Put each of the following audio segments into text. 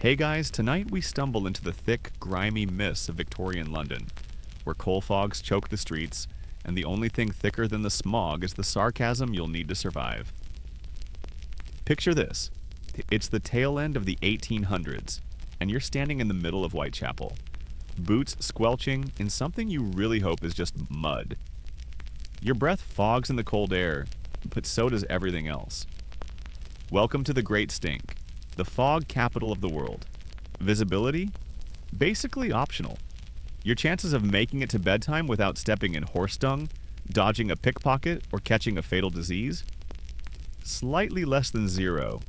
Hey guys, tonight we stumble into the thick, grimy mists of Victorian London, where coal fogs choke the streets, and the only thing thicker than the smog is the sarcasm you'll need to survive. Picture this. It's the tail end of the 1800s, and you're standing in the middle of Whitechapel, boots squelching in something you really hope is just mud. Your breath fogs in the cold air, but so does everything else. Welcome to the Great Stink, the fog capital of the world. Visibility? Basically optional. Your chances of making it to bedtime without stepping in horse dung, dodging a pickpocket, or catching a fatal disease? Slightly less than zero.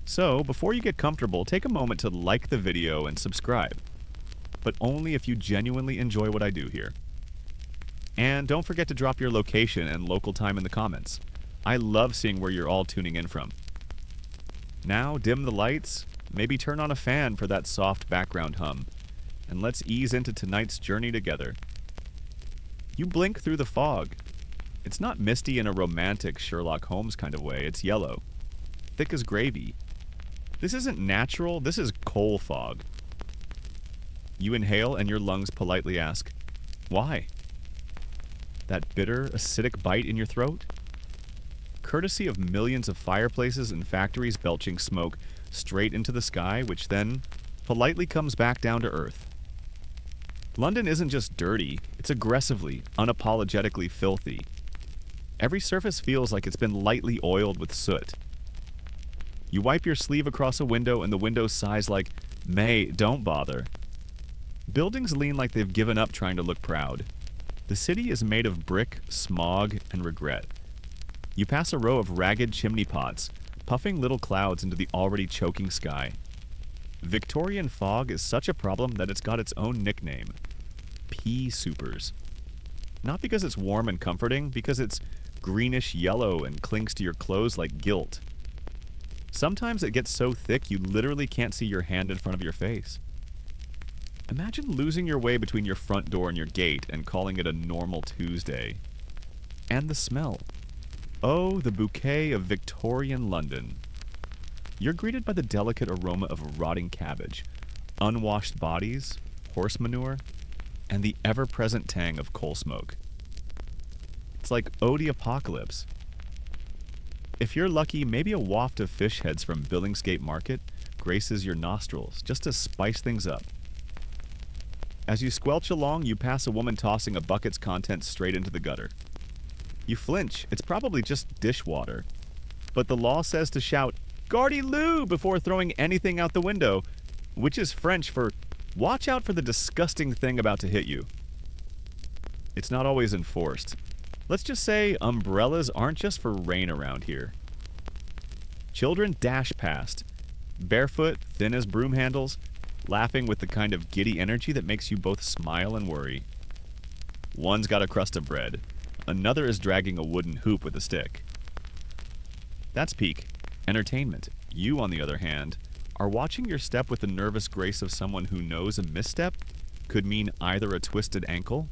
So, before you get comfortable, take a moment to like the video and subscribe. But only if you genuinely enjoy what I do here. And don't forget to drop your location and local time in the comments. I love seeing where you're all tuning in from. Now, dim the lights, maybe turn on a fan for that soft background hum, and let's ease into tonight's journey together. You blink through the fog. It's not misty in a romantic Sherlock Holmes kind of way, it's yellow. Thick as gravy. This isn't natural, this is coal fog. You inhale and your lungs politely ask, why? That bitter, acidic bite in your throat? Courtesy of millions of fireplaces and factories belching smoke straight into the sky, which then politely comes back down to earth. London isn't just dirty, it's aggressively, unapologetically filthy. Every surface feels like it's been lightly oiled with soot. You wipe your sleeve across a window and the window sighs like, "May, don't bother." Buildings lean like they've given up trying to look proud. The city is made of brick, smog, and regret. You pass a row of ragged chimney pots, puffing little clouds into the already choking sky. Victorian fog is such a problem that it's got its own nickname. Pea soupers. Not because it's warm and comforting, because it's greenish yellow and clings to your clothes like guilt. Sometimes it gets so thick you literally can't see your hand in front of your face. Imagine losing your way between your front door and your gate and calling it a normal Tuesday. And the smell. Oh, the bouquet of Victorian London. You're greeted by the delicate aroma of rotting cabbage, unwashed bodies, horse manure, and the ever-present tang of coal smoke. It's like ode apocalypse. If you're lucky, maybe a waft of fish heads from Billingsgate Market graces your nostrils just to spice things up. As you squelch along, you pass a woman tossing a bucket's contents straight into the gutter. You flinch, it's probably just dishwater. But the law says to shout, "Gardy Lou!" before throwing anything out the window, which is French for, watch out for the disgusting thing about to hit you. It's not always enforced. Let's just say umbrellas aren't just for rain around here. Children dash past, barefoot, thin as broom handles, laughing with the kind of giddy energy that makes you both smile and worry. One's got a crust of bread. Another is dragging a wooden hoop with a stick. That's peak. Entertainment. You, on the other hand, are watching your step with the nervous grace of someone who knows a misstep could mean either a twisted ankle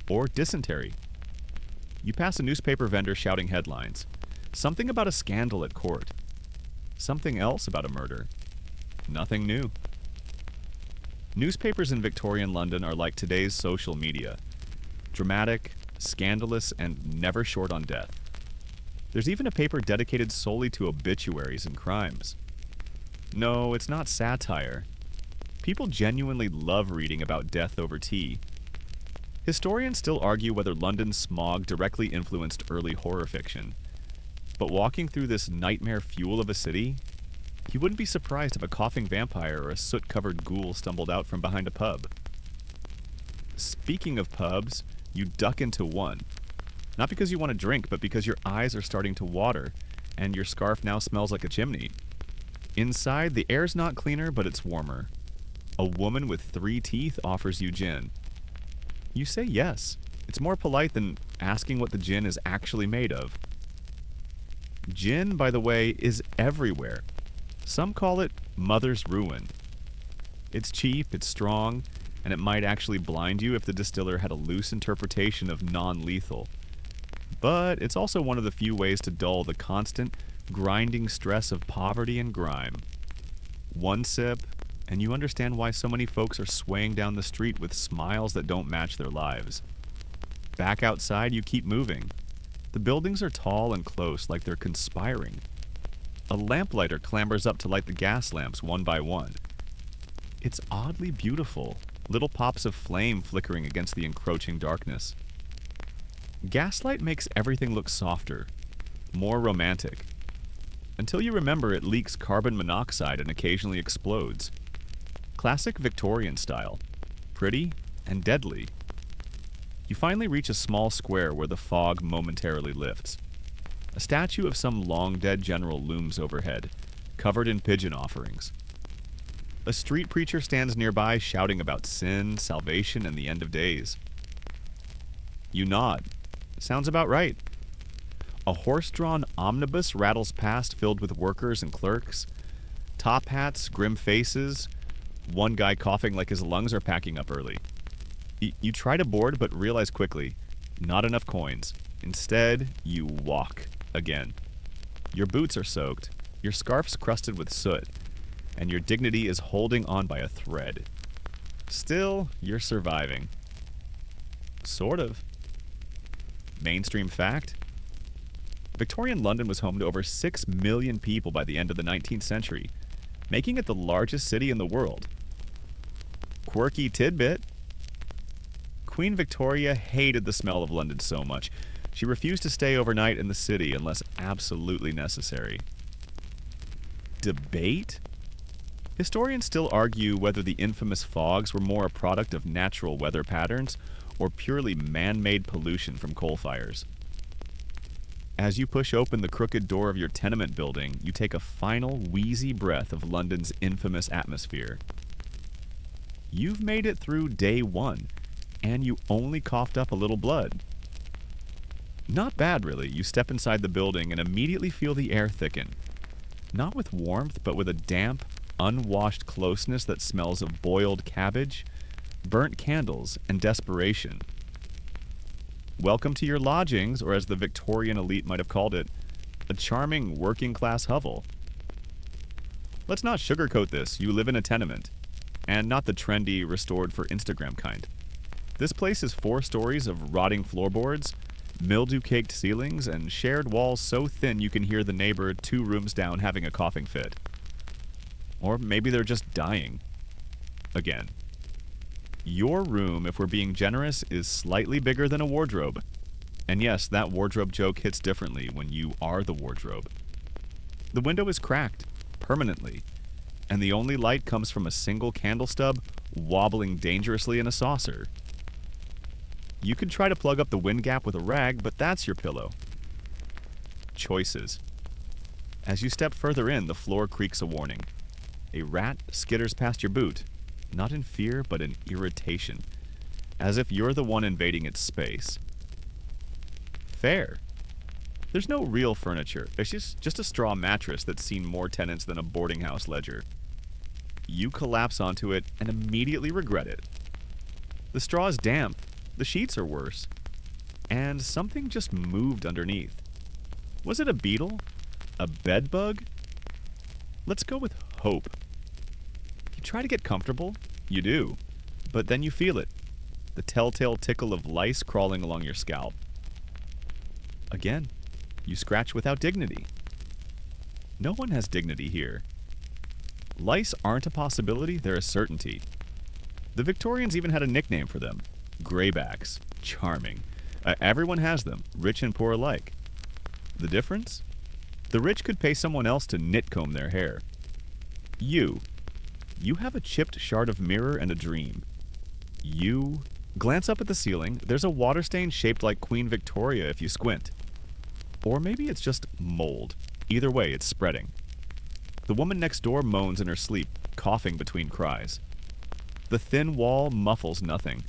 or dysentery. You pass a newspaper vendor shouting headlines. Something about a scandal at court. Something else about a murder. Nothing new. Newspapers in Victorian London are like today's social media. Dramatic, scandalous, and never short on death. There's even a paper dedicated solely to obituaries and crimes. No, it's not satire. People genuinely love reading about death over tea. Historians still argue whether London's smog directly influenced early horror fiction. But walking through this nightmare fuel of a city, you wouldn't be surprised if a coughing vampire or a soot-covered ghoul stumbled out from behind a pub. Speaking of pubs, you duck into one. Not because you want to drink, but because your eyes are starting to water, and your scarf now smells like a chimney. Inside, the air's not cleaner, but it's warmer. A woman with 3 teeth offers you gin. You say yes. It's more polite than asking what the gin is actually made of. Gin, by the way, is everywhere. Some call it mother's ruin. It's cheap, it's strong, and it might actually blind you if the distiller had a loose interpretation of non-lethal. But it's also one of the few ways to dull the constant, grinding stress of poverty and grime. One sip, and you understand why so many folks are swaying down the street with smiles that don't match their lives. Back outside, you keep moving. The buildings are tall and close, like they're conspiring. A lamplighter clambers up to light the gas lamps one by one. It's oddly beautiful, little pops of flame flickering against the encroaching darkness. Gaslight makes everything look softer, more romantic, until you remember it leaks carbon monoxide and occasionally explodes. Classic Victorian style, pretty and deadly. You finally reach a small square where the fog momentarily lifts. A statue of some long-dead general looms overhead, covered in pigeon offerings. A street preacher stands nearby shouting about sin, salvation, and the end of days. You nod. Sounds about right. A horse-drawn omnibus rattles past filled with workers and clerks. Top hats, grim faces, one guy coughing like his lungs are packing up early. You try to board but realize quickly, not enough coins. Instead, you walk again. Your boots are soaked, your scarf's crusted with soot, and your dignity is holding on by a thread. Still, you're surviving. Sort of. Mainstream fact: Victorian London was home to over 6 million people by the end of the 19th century, making it the largest city in the world. Quirky tidbit: Queen Victoria hated the smell of London so much, she refused to stay overnight in the city unless absolutely necessary. Debate? Historians still argue whether the infamous fogs were more a product of natural weather patterns or purely man-made pollution from coal fires. As you push open the crooked door of your tenement building, you take a final wheezy breath of London's infamous atmosphere. You've made it through day one, and you only coughed up a little blood. Not bad, really. You step inside the building and immediately feel the air thicken. Not with warmth, but with a damp, unwashed closeness that smells of boiled cabbage, burnt candles, and desperation. Welcome to your lodgings, or as the Victorian elite might have called it, a charming working-class hovel. Let's not sugarcoat this. You live in a tenement, and not the trendy, restored for Instagram kind. This place is 4 stories of rotting floorboards, mildew-caked ceilings, and shared walls so thin you can hear the neighbor 2 rooms down having a coughing fit. Or maybe they're just dying. Again. Your room, if we're being generous, is slightly bigger than a wardrobe. And yes, that wardrobe joke hits differently when you are the wardrobe. The window is cracked, permanently, and the only light comes from a single candle stub wobbling dangerously in a saucer. You could try to plug up the wind gap with a rag, but that's your pillow. Choices. As you step further in, the floor creaks a warning. A rat skitters past your boot. Not in fear, but in irritation, as if you're the one invading its space. Fair. There's no real furniture. It's just a straw mattress that's seen more tenants than a boarding house ledger. You collapse onto it and immediately regret it. The straw is damp, the sheets are worse, and something just moved underneath. Was it a beetle? A bed bug? Let's go with hope. Try to get comfortable, you do, but then you feel it, the telltale tickle of lice crawling along your scalp. Again, you scratch without dignity. No one has dignity here. Lice aren't a possibility, they're a certainty. The Victorians even had a nickname for them, graybacks. Charming. Everyone has them, rich and poor alike. The difference? The rich could pay someone else to nitcomb their hair. You have a chipped shard of mirror and a dream. You glance up at the ceiling. There's a water stain shaped like Queen Victoria if you squint. Or maybe it's just mold. Either way, it's spreading. The woman next door moans in her sleep, coughing between cries. The thin wall muffles nothing.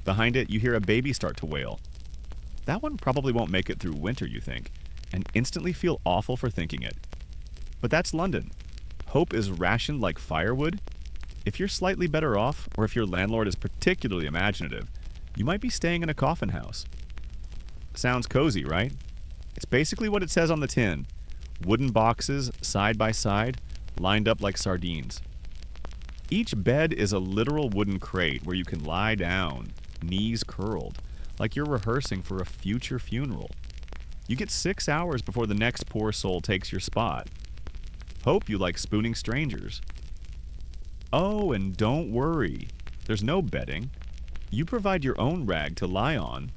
Behind it, you hear a baby start to wail. That one probably won't make it through winter, you think, and instantly feel awful for thinking it. But that's London. Hope is rationed like firewood. If you're slightly better off, or if your landlord is particularly imaginative, you might be staying in a coffin house. Sounds cozy, right? It's basically what it says on the tin. Wooden boxes, side by side, lined up like sardines. Each bed is a literal wooden crate where you can lie down, knees curled, like you're rehearsing for a future funeral. You get 6 hours before the next poor soul takes your spot. Hope you like spooning strangers. Oh, and don't worry. There's no bedding. You provide your own rag to lie on,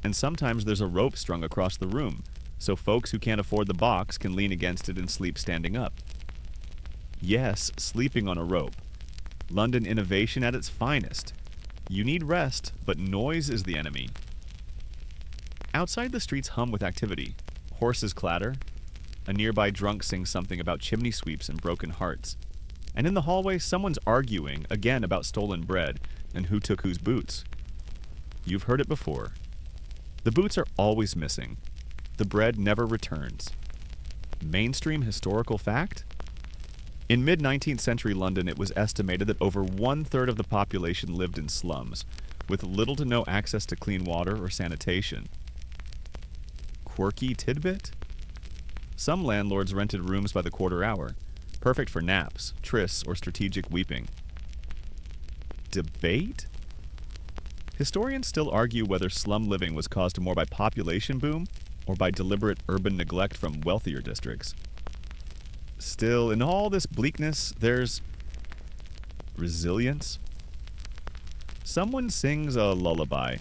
and sometimes there's a rope strung across the room, so folks who can't afford the box can lean against it and sleep standing up. Yes, sleeping on a rope. London innovation at its finest. You need rest, but noise is the enemy. Outside, the streets hum with activity. Horses clatter. A nearby drunk sings something about chimney sweeps and broken hearts. And in the hallway, someone's arguing again about stolen bread and who took whose boots. You've heard it before. The boots are always missing. The bread never returns. Mainstream historical fact? In mid-19th century London, it was estimated that over 1/3 of the population lived in slums, with little to no access to clean water or sanitation. Quirky tidbit? Some landlords rented rooms by the quarter hour, perfect for naps, trysts, or strategic weeping. Debate? Historians still argue whether slum living was caused more by population boom or by deliberate urban neglect from wealthier districts. Still, in all this bleakness, there's resilience. Someone sings a lullaby.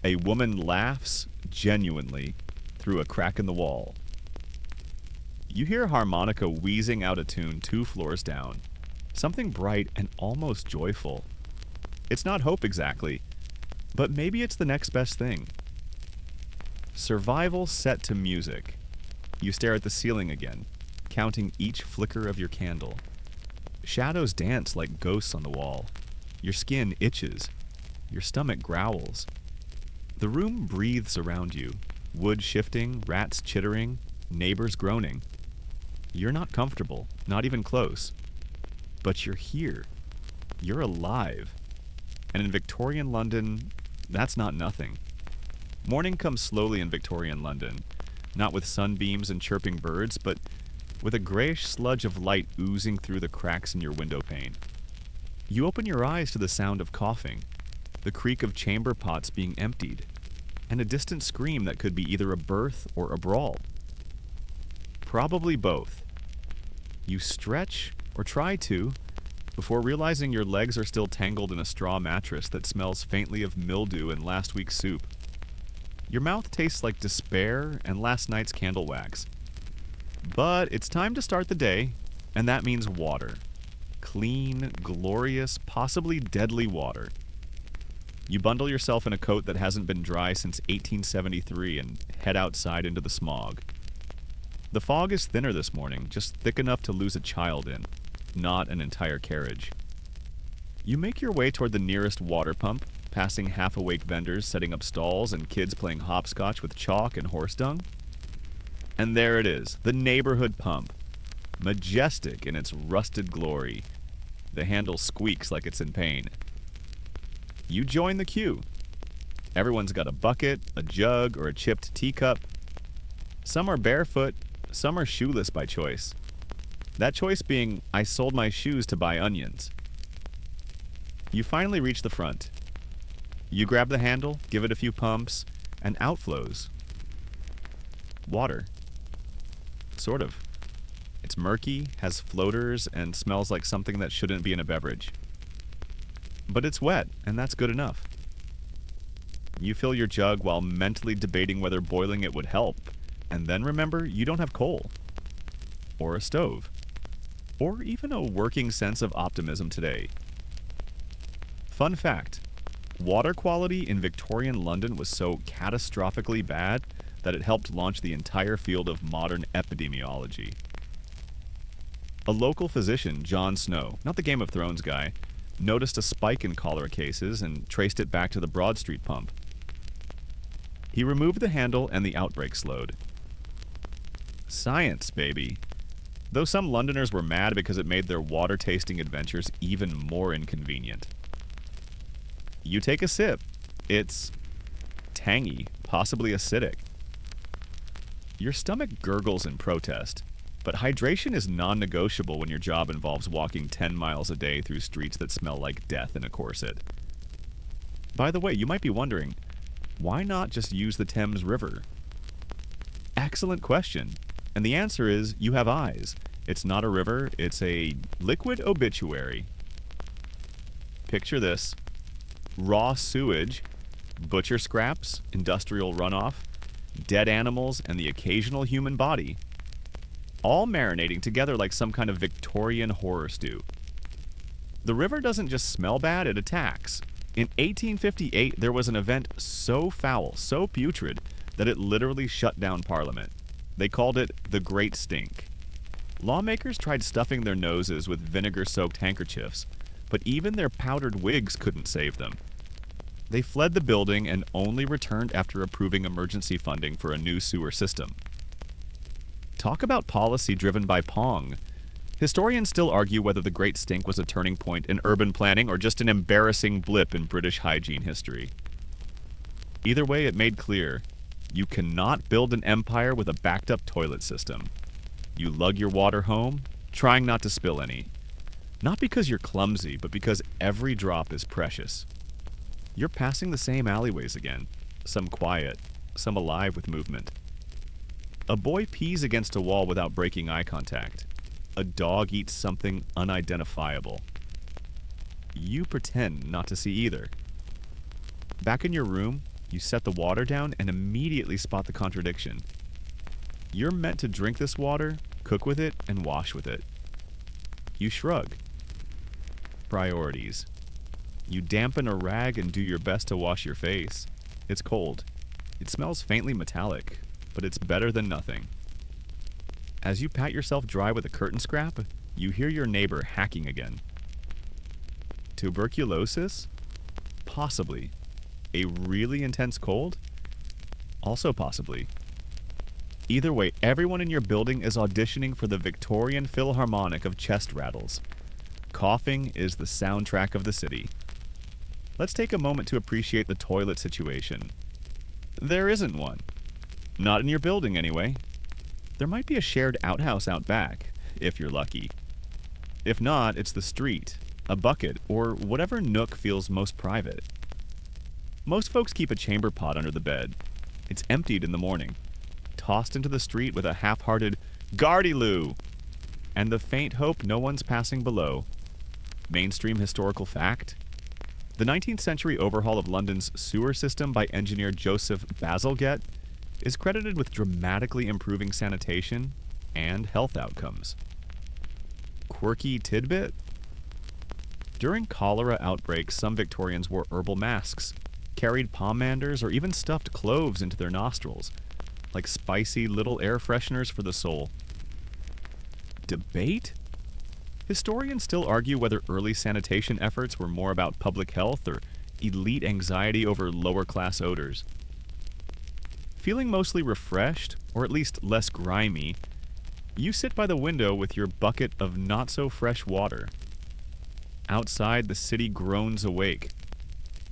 A woman laughs genuinely through a crack in the wall. You hear a harmonica wheezing out a tune 2 floors down. Something bright and almost joyful. It's not hope exactly, but maybe it's the next best thing. Survival set to music. You stare at the ceiling again, counting each flicker of your candle. Shadows dance like ghosts on the wall. Your skin itches. Your stomach growls. The room breathes around you. Wood shifting, rats chittering, neighbors groaning. You're not comfortable, not even close. But you're here. You're alive. And in Victorian London, that's not nothing. Morning comes slowly in Victorian London, not with sunbeams and chirping birds, but with a grayish sludge of light oozing through the cracks in your window pane. You open your eyes to the sound of coughing, the creak of chamber pots being emptied, and a distant scream that could be either a birth or a brawl. Probably both. You stretch, or try to, before realizing your legs are still tangled in a straw mattress that smells faintly of mildew and last week's soup. Your mouth tastes like despair and last night's candle wax. But it's time to start the day, and that means water. Clean, glorious, possibly deadly water. You bundle yourself in a coat that hasn't been dry since 1873 and head outside into the smog. The fog is thinner this morning, just thick enough to lose a child in, not an entire carriage. You make your way toward the nearest water pump, passing half-awake vendors setting up stalls and kids playing hopscotch with chalk and horse dung. And there it is, the neighborhood pump. Majestic in its rusted glory. The handle squeaks like it's in pain. You join the queue. Everyone's got a bucket, a jug, or a chipped teacup. Some are barefoot, some are shoeless by choice. That choice being, I sold my shoes to buy onions. You finally reach the front. You grab the handle, give it a few pumps, and out flows water. Sort of. It's murky, has floaters, and smells like something that shouldn't be in a beverage. But it's wet, and that's good enough. You fill your jug while mentally debating whether boiling it would help, and then remember you don't have coal. Or a stove. Or even a working sense of optimism today. Fun fact, water quality in Victorian London was so catastrophically bad that it helped launch the entire field of modern epidemiology. A local physician, John Snow, not the Game of Thrones guy, noticed a spike in cholera cases and traced it back to the Broad Street pump. He removed the handle and the outbreak slowed. Science, baby. Though some Londoners were mad because it made their water-tasting adventures even more inconvenient. You take a sip. It's tangy, possibly acidic. Your stomach gurgles in protest. But hydration is non-negotiable when your job involves walking 10 miles a day through streets that smell like death in a corset. By the way, you might be wondering, why not just use the Thames River? Excellent question. And the answer is, you have eyes. It's not a river, it's a liquid obituary. Picture this. Raw sewage, butcher scraps, industrial runoff, dead animals, and the occasional human body, all marinating together like some kind of Victorian horror stew. The river doesn't just smell bad, it attacks. In 1858, there was an event so foul, so putrid, that it literally shut down Parliament. They called it the Great Stink. Lawmakers tried stuffing their noses with vinegar-soaked handkerchiefs, but even their powdered wigs couldn't save them. They fled the building and only returned after approving emergency funding for a new sewer system. Talk about policy driven by Pong. Historians still argue whether the Great Stink was a turning point in urban planning or just an embarrassing blip in British hygiene history. Either way, it made clear, you cannot build an empire with a backed-up toilet system. You lug your water home, trying not to spill any. Not because you're clumsy, but because every drop is precious. You're passing the same alleyways again, some quiet, some alive with movement. A boy pees against a wall without breaking eye contact. A dog eats something unidentifiable. You pretend not to see either. Back in your room, you set the water down and immediately spot the contradiction. You're meant to drink this water, cook with it, and wash with it. You shrug. Priorities. You dampen a rag and do your best to wash your face. It's cold. It smells faintly metallic, but it's better than nothing. As you pat yourself dry with a curtain scrap, you hear your neighbor hacking again. Tuberculosis? Possibly. A really intense cold? Also possibly. Either way, everyone in your building is auditioning for the Victorian Philharmonic of chest rattles. Coughing is the soundtrack of the city. Let's take a moment to appreciate the toilet situation. There isn't one. Not in your building, anyway. There might be a shared outhouse out back, if you're lucky. If not, it's the street, a bucket, or whatever nook feels most private. Most folks keep a chamber pot under the bed. It's emptied in the morning, tossed into the street with a half-hearted "Gardy-loo!" and the faint hope no one's passing below. Mainstream historical fact? The 19th century overhaul of London's sewer system by engineer Joseph Bazalgette is credited with dramatically improving sanitation and health outcomes. Quirky tidbit? During cholera outbreaks, some Victorians wore herbal masks, carried pomanders, or even stuffed cloves into their nostrils, like spicy little air fresheners for the soul. Debate? Historians still argue whether early sanitation efforts were more about public health or elite anxiety over lower-class odors. Feeling mostly refreshed, or at least less grimy, you sit by the window with your bucket of not-so-fresh water. Outside, the city groans awake.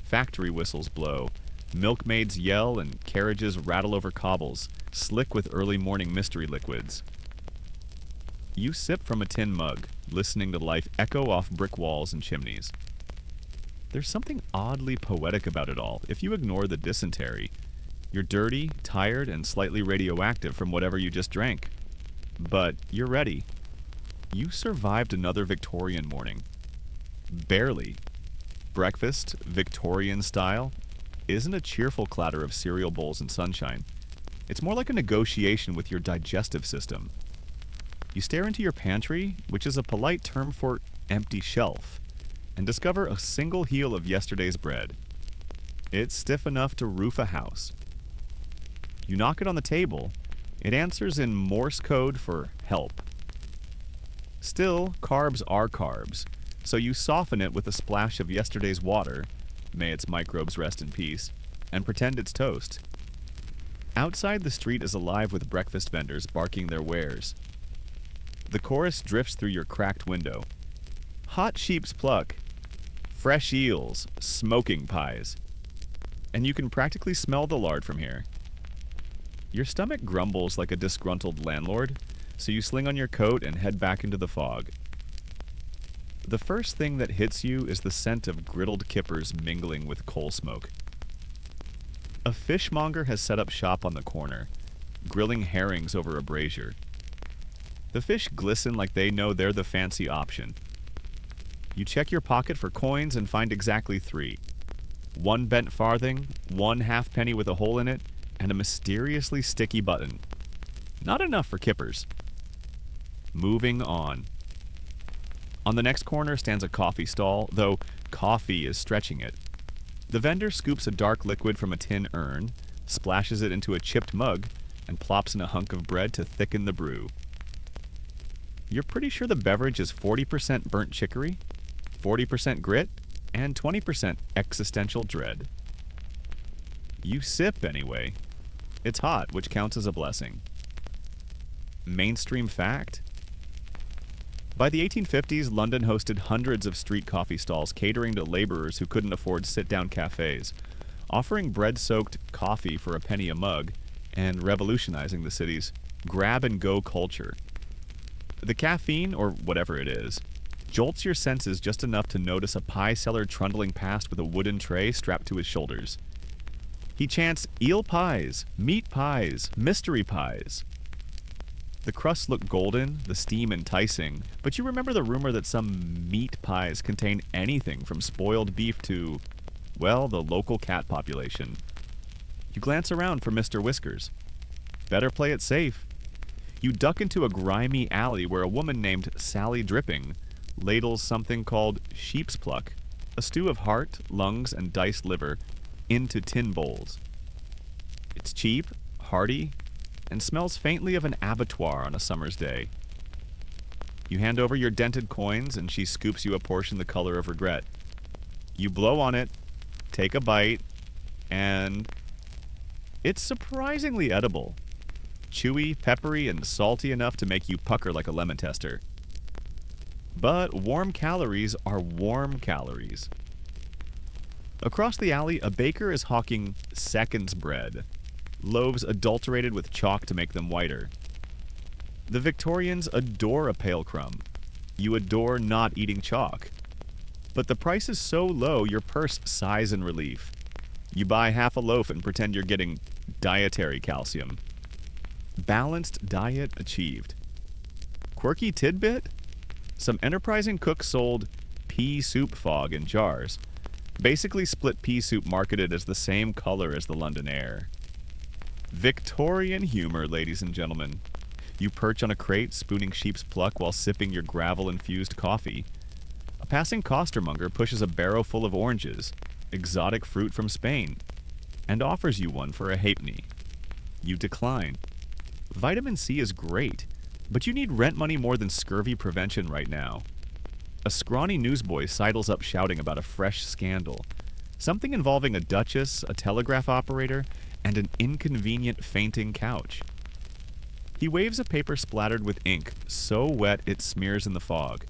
Factory whistles blow, milkmaids yell, and carriages rattle over cobbles, slick with early morning mystery liquids. You sip from a tin mug, listening to life echo off brick walls and chimneys. There's something oddly poetic about it all, if you ignore the dysentery. You're dirty, tired, and slightly radioactive from whatever you just drank. But you're ready. You survived another Victorian morning. Barely. Breakfast, Victorian style, isn't a cheerful clatter of cereal bowls and sunshine. It's more like a negotiation with your digestive system. You stare into your pantry, which is a polite term for empty shelf, and discover a single heel of yesterday's bread. It's stiff enough to roof a house. You knock it on the table. It answers in Morse code for help. Still, carbs are carbs, so you soften it with a splash of yesterday's water, may its microbes rest in peace, and pretend it's toast. Outside, the street is alive with breakfast vendors barking their wares. The chorus drifts through your cracked window. Hot sheep's pluck, fresh eels, smoking pies. And you can practically smell the lard from here. Your stomach grumbles like a disgruntled landlord, so you sling on your coat and head back into the fog. The first thing that hits you is the scent of griddled kippers mingling with coal smoke. A fishmonger has set up shop on the corner, grilling herrings over a brazier. The fish glisten like they know they're the fancy option. You check your pocket for coins and find exactly 3. 1 bent farthing, 1 halfpenny with a hole in it, and a mysteriously sticky button. Not enough for kippers. Moving on. On the next corner stands a coffee stall, though coffee is stretching it. The vendor scoops a dark liquid from a tin urn, splashes it into a chipped mug, and plops in a hunk of bread to thicken the brew. You're pretty sure the beverage is 40% burnt chicory, 40% grit, and 20% existential dread. You sip anyway. It's hot, which counts as a blessing. Mainstream fact? By the 1850s, London hosted hundreds of street coffee stalls catering to laborers who couldn't afford sit-down cafes, offering bread-soaked coffee for a penny a mug, and revolutionizing the city's grab-and-go culture. The caffeine, or whatever it is, jolts your senses just enough to notice a pie seller trundling past with a wooden tray strapped to his shoulders. He chants eel pies, meat pies, mystery pies. The crusts look golden, the steam enticing, but you remember the rumor that some meat pies contain anything from spoiled beef to, well, the local cat population. You glance around for Mr. Whiskers. Better play it safe. You duck into a grimy alley where a woman named Sally Dripping ladles something called sheep's pluck, a stew of heart, lungs, and diced liver, into tin bowls. It's cheap, hearty, and smells faintly of an abattoir on a summer's day. You hand over your dented coins, and she scoops you a portion the color of regret. You blow on it, take a bite, and it's surprisingly edible. Chewy, peppery, and salty enough to make you pucker like a lemon tester. But warm calories are warm calories. Across the alley, a baker is hawking seconds bread, loaves adulterated with chalk to make them whiter. The Victorians adore a pale crumb. You adore not eating chalk. But the price is so low, your purse sighs in relief. You buy half a loaf and pretend you're getting dietary calcium. Balanced diet achieved. Quirky tidbit? Some enterprising cooks sold pea soup fog in jars. Basically split pea soup marketed as the same color as the London air. Victorian humor, ladies and gentlemen. You perch on a crate, spooning sheep's pluck while sipping your gravel-infused coffee. A passing costermonger pushes a barrow full of oranges, exotic fruit from Spain, and offers you one for a halfpenny. You decline. Vitamin C is great, but you need rent money more than scurvy prevention right now. A scrawny newsboy sidles up shouting about a fresh scandal, something involving a duchess, a telegraph operator, and an inconvenient fainting couch. He waves a paper splattered with ink, so wet it smears in the fog.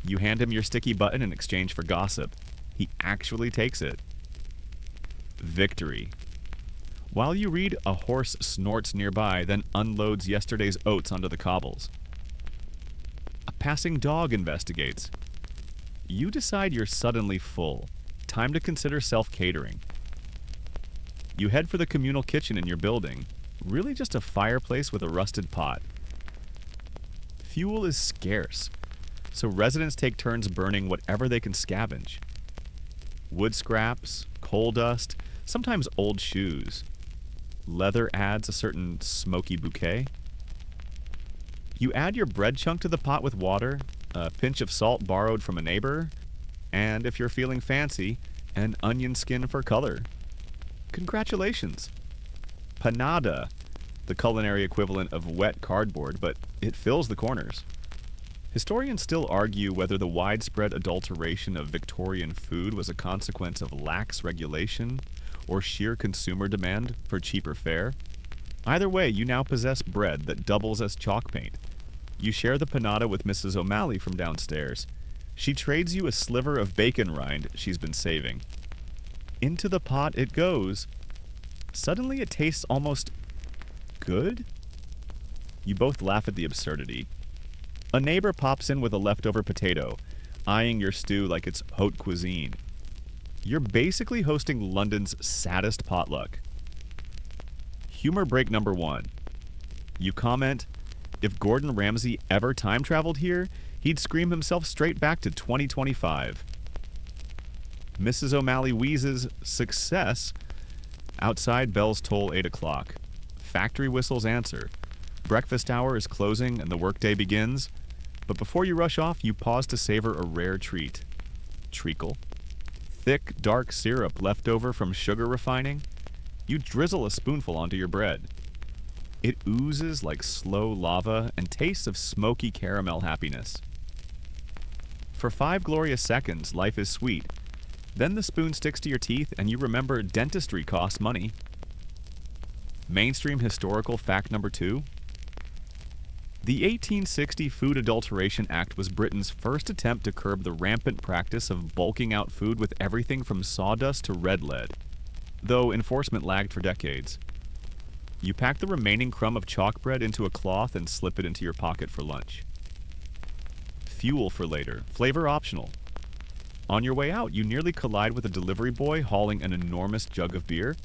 You hand him your sticky button in exchange for gossip. He actually takes it. Victory. While you read, a horse snorts nearby, then unloads yesterday's oats onto the cobbles. A passing dog investigates. You decide you're suddenly full. Time to consider self-catering. You head for the communal kitchen in your building. Really just a fireplace with a rusted pot. Fuel is scarce, so residents take turns burning whatever they can scavenge. Wood scraps, coal dust, sometimes old shoes. Leather adds a certain smoky bouquet. You add your bread chunk to the pot with water, a pinch of salt borrowed from a neighbor, and if you're feeling fancy, an onion skin for color. Congratulations! Panada, the culinary equivalent of wet cardboard, but it fills the corners. Historians still argue whether the widespread adulteration of Victorian food was a consequence of lax regulation or sheer consumer demand for cheaper fare. Either way, you now possess bread that doubles as chalk paint. You share the panada with Mrs. O'Malley from downstairs. She trades you a sliver of bacon rind she's been saving. Into the pot it goes. Suddenly it tastes almost good? You both laugh at the absurdity. A neighbor pops in with a leftover potato, eyeing your stew like it's haute cuisine. You're basically hosting London's saddest potluck. Humor break number 1. You comment, if Gordon Ramsay ever time traveled here, he'd scream himself straight back to 2025. Mrs. O'Malley wheezes, success. Outside, bells toll 8 o'clock. Factory whistles answer. Breakfast hour is closing and the workday begins. But before you rush off, you pause to savor a rare treat. Treacle. Thick, dark syrup left over from sugar refining. You drizzle a spoonful onto your bread. It oozes like slow lava and tastes of smoky caramel happiness. For 5 glorious seconds, life is sweet. Then the spoon sticks to your teeth and you remember dentistry costs money. Mainstream historical fact number 2. The 1860 Food Adulteration Act was Britain's first attempt to curb the rampant practice of bulking out food with everything from sawdust to red lead, though enforcement lagged for decades. You pack the remaining crumb of chalk bread into a cloth and slip it into your pocket for lunch. Fuel for later, flavor optional. On your way out, you nearly collide with a delivery boy hauling an enormous jug of beer,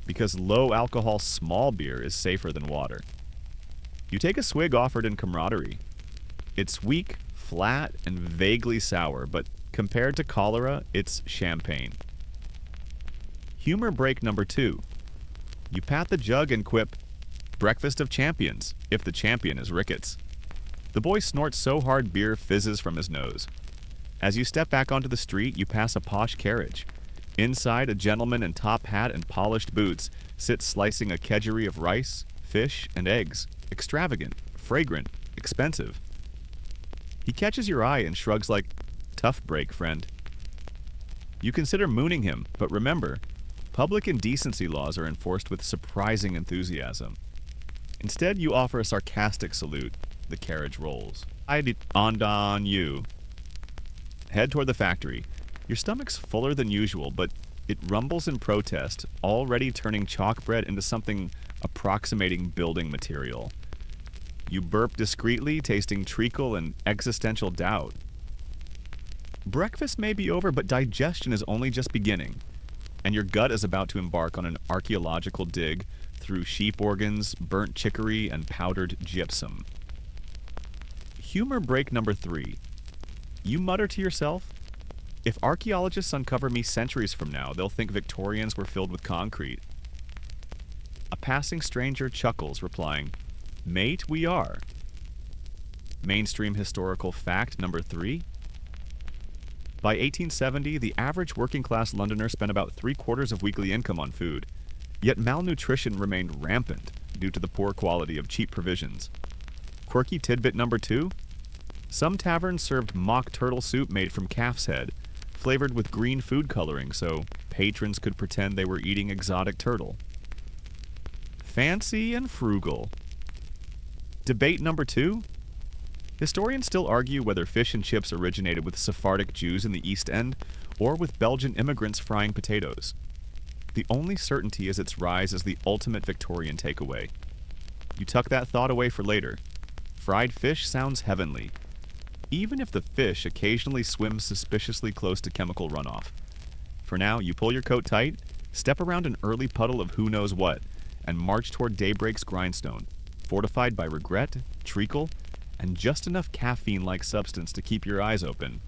because low-alcohol small beer is safer than water. You take a swig offered in camaraderie. It's weak, flat, and vaguely sour, but compared to cholera, it's champagne. Humor break number 2. You pat the jug and quip, breakfast of champions, if the champion is Ricketts. The boy snorts so hard beer fizzes from his nose. As you step back onto the street, you pass a posh carriage. Inside, a gentleman in top hat and polished boots sits slicing a kedgeree of rice, fish, and eggs. Extravagant, fragrant, expensive. He catches your eye and shrugs like, tough break, friend. You consider mooning him, but remember, public indecency laws are enforced with surprising enthusiasm. Instead, you offer a sarcastic salute. The carriage rolls. On you. Head toward the factory. Your stomach's fuller than usual, but it rumbles in protest, already turning chalk bread into something approximating building material. You burp discreetly, tasting treacle and existential doubt. Breakfast may be over, but digestion is only just beginning, and your gut is about to embark on an archaeological dig through sheep organs, burnt chicory, and powdered gypsum. Humor break number 3. You mutter to yourself, if archaeologists uncover me centuries from now, they'll think Victorians were filled with concrete. A passing stranger chuckles, replying, mate, we are. Mainstream historical fact number 3. By 1870, the average working-class Londoner spent about 3/4 of weekly income on food, yet malnutrition remained rampant due to the poor quality of cheap provisions. Quirky tidbit number 2. Some taverns served mock turtle soup made from calf's head, flavored with green food coloring so patrons could pretend they were eating exotic turtle. Fancy and frugal. Debate number 2. Historians still argue whether fish and chips originated with Sephardic Jews in the East End or with Belgian immigrants frying potatoes. The only certainty is its rise as the ultimate Victorian takeaway. You tuck that thought away for later. Fried fish sounds heavenly, even if the fish occasionally swims suspiciously close to chemical runoff. For now, you pull your coat tight, step around an early puddle of who knows what, and march toward daybreak's grindstone, fortified by regret, treacle, and just enough caffeine-like substance to keep your eyes open.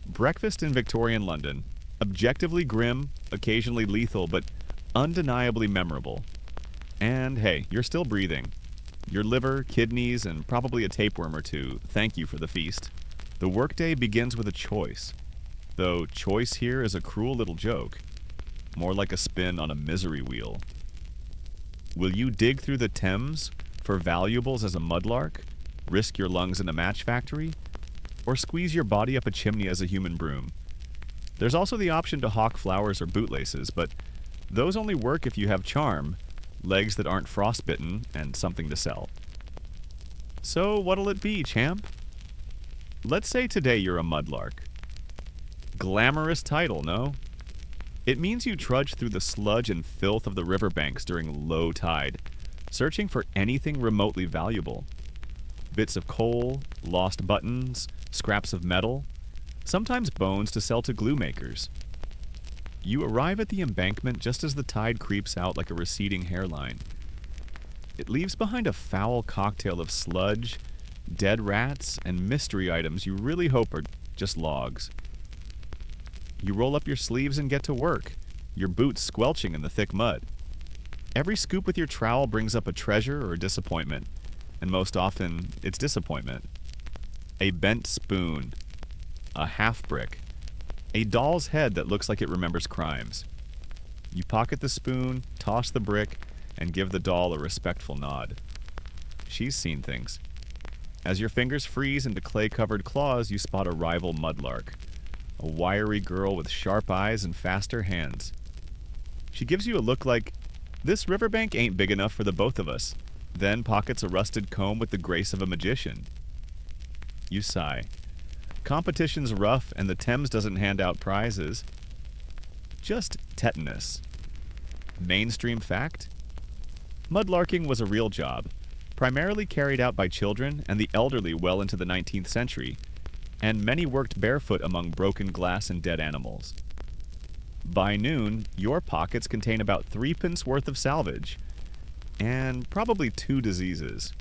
Breakfast in Victorian London. Objectively grim, occasionally lethal, but undeniably memorable. And hey, you're still breathing. Your liver, kidneys, and probably a tapeworm or two thank you for the feast. The workday begins with a choice, though choice here is a cruel little joke, more like a spin on a misery wheel. Will you dig through the Thames for valuables as a mudlark, risk your lungs in a match factory, or squeeze your body up a chimney as a human broom? There's also the option to hawk flowers or bootlaces, but those only work if you have charm, legs that aren't frostbitten, and something to sell. So what'll it be, champ? Let's say today you're a mudlark. Glamorous title, no? It means you trudge through the sludge and filth of the riverbanks during low tide, searching for anything remotely valuable. Bits of coal, lost buttons, scraps of metal, sometimes bones to sell to glue makers. You arrive at the embankment just as the tide creeps out like a receding hairline. It leaves behind a foul cocktail of sludge, dead rats, and mystery items you really hope are just logs. You roll up your sleeves and get to work, your boots squelching in the thick mud. Every scoop with your trowel brings up a treasure or a disappointment, and most often, it's disappointment. A bent spoon, a half brick, a doll's head that looks like it remembers crimes. You pocket the spoon, toss the brick, and give the doll a respectful nod. She's seen things. As your fingers freeze into clay-covered claws, you spot a rival mudlark, a wiry girl with sharp eyes and faster hands. She gives you a look like, "This riverbank ain't big enough for the both of us," then pockets a rusted comb with the grace of a magician. You sigh. Competition's rough and the Thames doesn't hand out prizes. Just tetanus. Mainstream fact? Mudlarking was a real job, primarily carried out by children and the elderly well into the 19th century, and many worked barefoot among broken glass and dead animals. By noon, your pockets contain about 3p worth of salvage, and probably 2 diseases.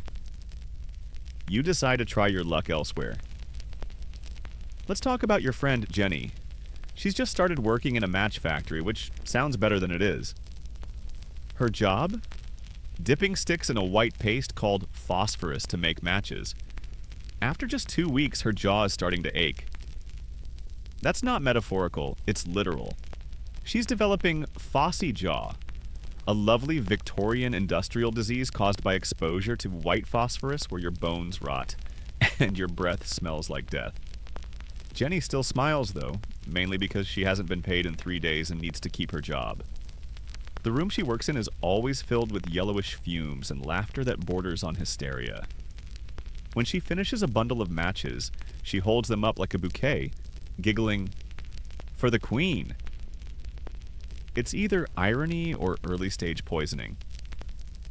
You decide to try your luck elsewhere. Let's talk about your friend Jenny. She's just started working in a match factory, which sounds better than it is. Her job? Dipping sticks in a white paste called phosphorus to make matches. After just 2 weeks, her jaw is starting to ache. That's not metaphorical, it's literal. She's developing phossy jaw, a lovely Victorian industrial disease caused by exposure to white phosphorus where your bones rot and your breath smells like death. Jenny still smiles, though, mainly because she hasn't been paid in 3 days and needs to keep her job. The room she works in is always filled with yellowish fumes and laughter that borders on hysteria. When she finishes a bundle of matches, she holds them up like a bouquet, giggling, "For the Queen!" It's either irony or early-stage poisoning.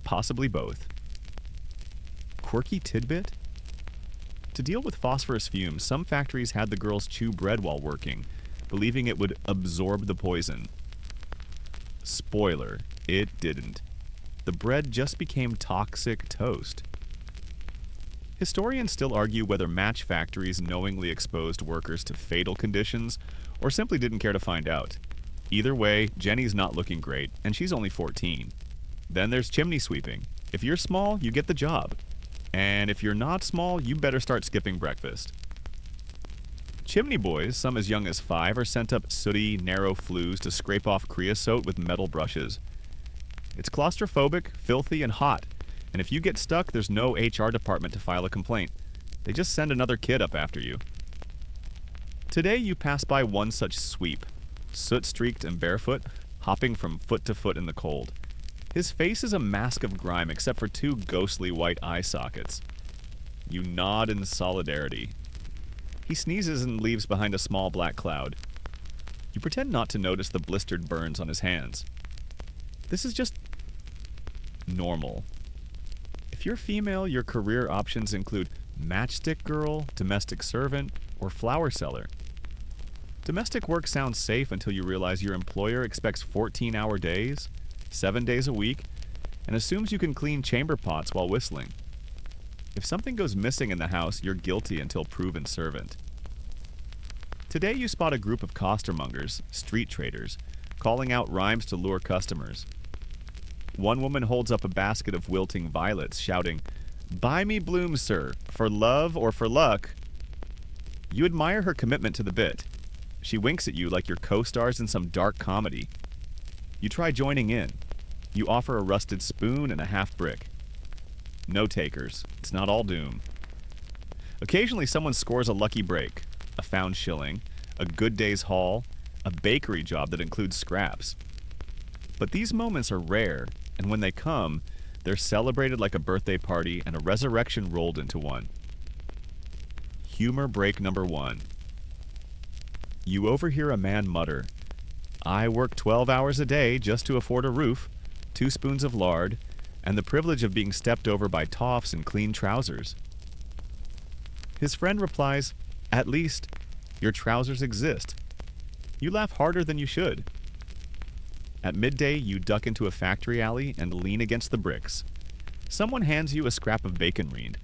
Possibly both. Quirky tidbit? To deal with phosphorus fumes, some factories had the girls chew bread while working, believing it would absorb the poison. Spoiler, it didn't. The bread just became toxic toast. Historians still argue whether match factories knowingly exposed workers to fatal conditions or simply didn't care to find out. Either way, Jenny's not looking great, and she's only 14. Then there's chimney sweeping. If you're small, you get the job. And if you're not small, you better start skipping breakfast. Chimney boys, some as young as 5, are sent up sooty, narrow flues to scrape off creosote with metal brushes. It's claustrophobic, filthy, and hot, and if you get stuck, there's no HR department to file a complaint. They just send another kid up after you. Today you pass by one such sweep, soot-streaked and barefoot, hopping from foot to foot in the cold. His face is a mask of grime except for 2 ghostly white eye sockets. You nod in solidarity. He sneezes and leaves behind a small black cloud. You pretend not to notice the blistered burns on his hands. This is just normal. If you're female, your career options include matchstick girl, domestic servant, or flower seller. Domestic work sounds safe until you realize your employer expects 14-hour days, 7 days a week, and assumes you can clean chamber pots while whistling. If something goes missing in the house, you're guilty until proven servant. Today you spot a group of costermongers, street traders, calling out rhymes to lure customers. One woman holds up a basket of wilting violets, shouting, "Buy me blooms, sir, for love or for luck." You admire her commitment to the bit. She winks at you like you're co-stars in some dark comedy. You try joining in. You offer a rusted spoon and a half brick. No takers. It's not all doom. Occasionally someone scores a lucky break, a found shilling, a good day's haul, a bakery job that includes scraps. But these moments are rare, and when they come, they're celebrated like a birthday party and a resurrection rolled into one. Humor break number 1. You overhear a man mutter, "I work 12 hours a day just to afford a roof, 2 spoons of lard, and the privilege of being stepped over by toffs and clean trousers. His friend replies, "At least, your trousers exist." You laugh harder than you should. At midday, you duck into a factory alley and lean against the bricks. Someone hands you a scrap of bacon rind.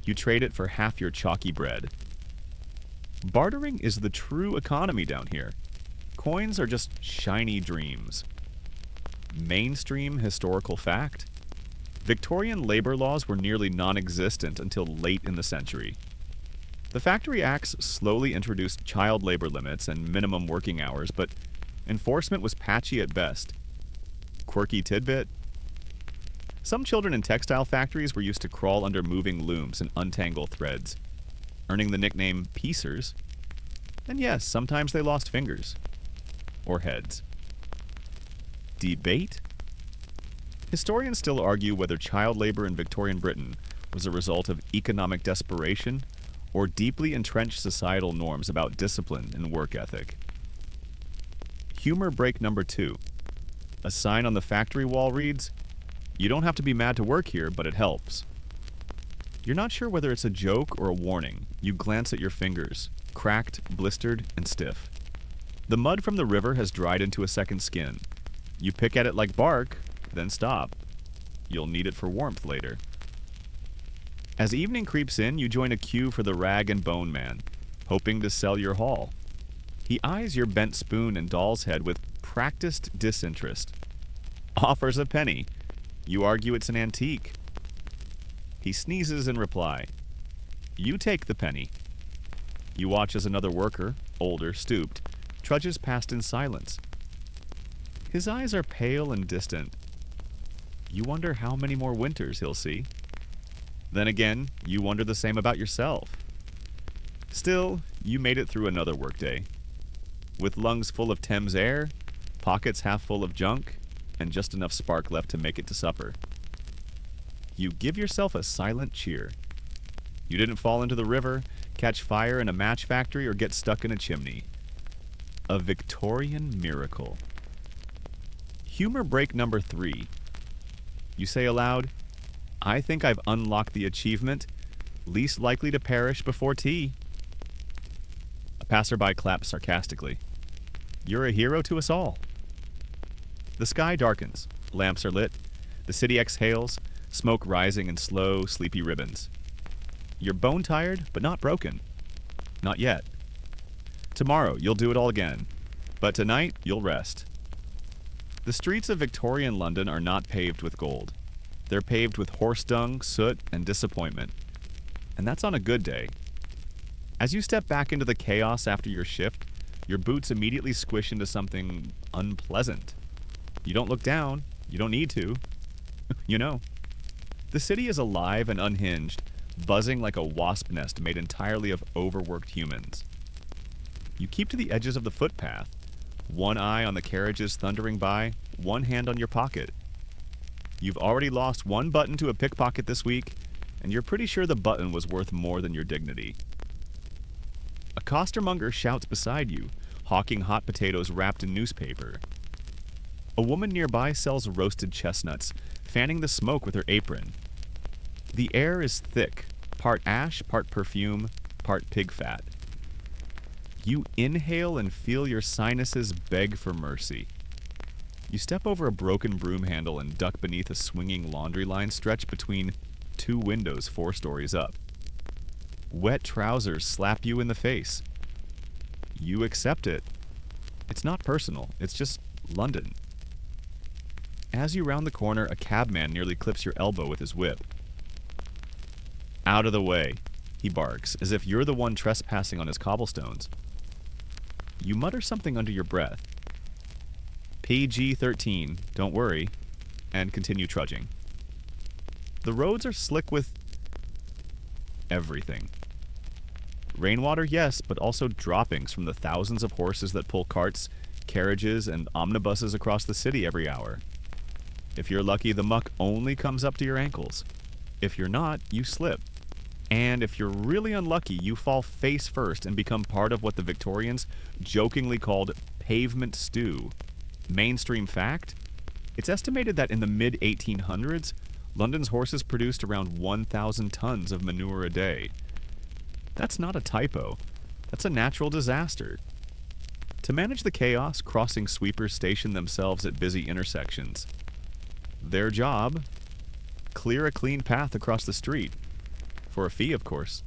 You trade it for half your chalky bread. Bartering is the true economy down here. Coins are just shiny dreams. Mainstream historical fact: Victorian labor laws were nearly non-existent until late in the century. The Factory Acts slowly introduced child labor limits and minimum working hours, but enforcement was patchy at best. Quirky tidbit: some children in textile factories were used to crawl under moving looms and untangle threads, earning the nickname piecers. And yes, sometimes they lost fingers. Or heads. Debate? Historians still argue whether child labor in Victorian Britain was a result of economic desperation or deeply entrenched societal norms about discipline and work ethic. Humor break number 2. A sign on the factory wall reads, "You don't have to be mad to work here, but it helps." You're not sure whether it's a joke or a warning. You glance at your fingers, cracked, blistered, and stiff. The mud from the river has dried into a second skin. You pick at it like bark, then stop. You'll need it for warmth later. As evening creeps in, you join a queue for the rag and bone man, hoping to sell your haul. He eyes your bent spoon and doll's head with practiced disinterest. Offers a penny. You argue it's an antique. He sneezes in reply. You take the penny. You watch as another worker, older, stooped, trudges past in silence. His eyes are pale and distant. You wonder how many more winters he'll see. Then again, you wonder the same about yourself. Still, you made it through another workday. With lungs full of Thames air, pockets half full of junk, and just enough spark left to make it to supper. You give yourself a silent cheer. You didn't fall into the river, catch fire in a match factory, or get stuck in a chimney. A Victorian miracle. Humor break number 3. You say aloud, "I think I've unlocked the achievement, least likely to perish before tea." A passerby claps sarcastically. You're a hero to us all. The sky darkens, lamps are lit, the city exhales, smoke rising in slow, sleepy ribbons. You're bone-tired, but not broken. Not yet. Tomorrow, you'll do it all again. But tonight, you'll rest. The streets of Victorian London are not paved with gold. They're paved with horse dung, soot, and disappointment. And that's on a good day. As you step back into the chaos after your shift, your boots immediately squish into something unpleasant. You don't look down. You don't need to. You know. The city is alive and unhinged, buzzing like a wasp nest made entirely of overworked humans. You keep to the edges of the footpath, one eye on the carriages thundering by, one hand on your pocket. You've already lost one button to a pickpocket this week, and you're pretty sure the button was worth more than your dignity. A costermonger shouts beside you, hawking hot potatoes wrapped in newspaper. A woman nearby sells roasted chestnuts, fanning the smoke with her apron. The air is thick, part ash, part perfume, part pig fat. You inhale and feel your sinuses beg for mercy. You step over a broken broom handle and duck beneath a swinging laundry line stretched between 2 windows 4 stories up. Wet trousers slap you in the face. You accept it. It's not personal, it's just London. As you round the corner, a cabman nearly clips your elbow with his whip. "Out of the way," he barks, as if you're the one trespassing on his cobblestones. You mutter something under your breath. PG-13, don't worry, and continue trudging. The roads are slick with everything. Rainwater, yes, but also droppings from the thousands of horses that pull carts, carriages, and omnibuses across the city every hour. If you're lucky, the muck only comes up to your ankles. If you're not, you slip. And if you're really unlucky, you fall face first and become part of what the Victorians jokingly called pavement stew. Mainstream fact? It's estimated that in the mid-1800s, London's horses produced around 1,000 tons of manure a day. That's not a typo. That's a natural disaster. To manage the chaos, crossing sweepers station themselves at busy intersections. Their job? Clear a clean path across the street. For a fee, of course.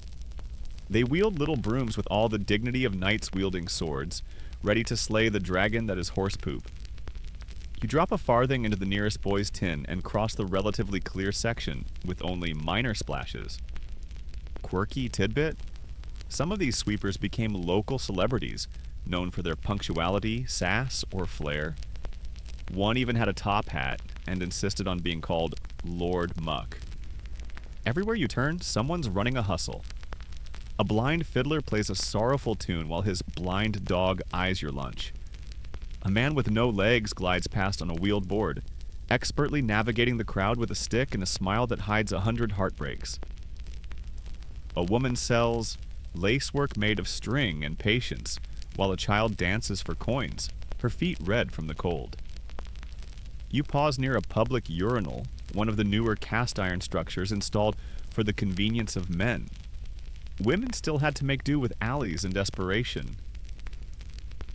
They wield little brooms with all the dignity of knights wielding swords, ready to slay the dragon that is horse poop. You drop a farthing into the nearest boy's tin and cross the relatively clear section with only minor splashes. Quirky tidbit? Some of these sweepers became local celebrities, known for their punctuality, sass, or flair. One even had a top hat and insisted on being called Lord Muck. Everywhere you turn, someone's running a hustle. A blind fiddler plays a sorrowful tune while his blind dog eyes your lunch. A man with no legs glides past on a wheeled board, expertly navigating the crowd with a stick and a smile that hides 100 heartbreaks. A woman sells lacework made of string and patience, while a child dances for coins, her feet red from the cold. You pause near a public urinal, one of the newer cast-iron structures installed for the convenience of men. Women still had to make do with alleys in desperation.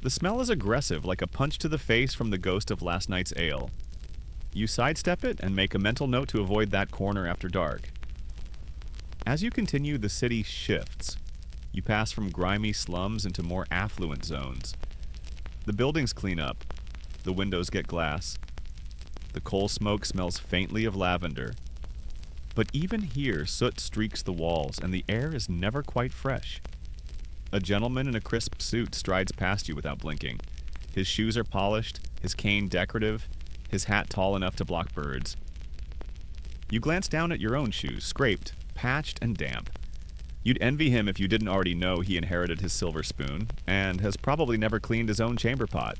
The smell is aggressive, like a punch to the face from the ghost of last night's ale. You sidestep it and make a mental note to avoid that corner after dark. As you continue, the city shifts. You pass from grimy slums into more affluent zones. The buildings clean up. The windows get glass. The coal smoke smells faintly of lavender. But even here, soot streaks the walls, and the air is never quite fresh. A gentleman in a crisp suit strides past you without blinking. His shoes are polished, his cane decorative, his hat tall enough to block birds. You glance down at your own shoes, scraped, patched, and damp. You'd envy him if you didn't already know he inherited his silver spoon, and has probably never cleaned his own chamber pot.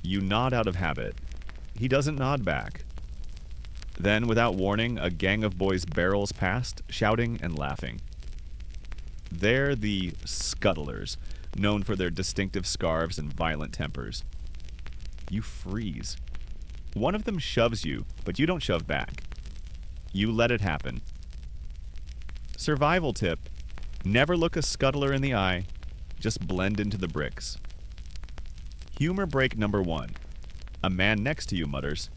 You nod out of habit. He doesn't nod back. Then, without warning, a gang of boys barrels past, shouting and laughing. They're the scuttlers, known for their distinctive scarves and violent tempers. You freeze. One of them shoves you, but you don't shove back. You let it happen. Survival tip: never look a scuttler in the eye, just blend into the bricks. Humor break number 1. A man next to you mutters,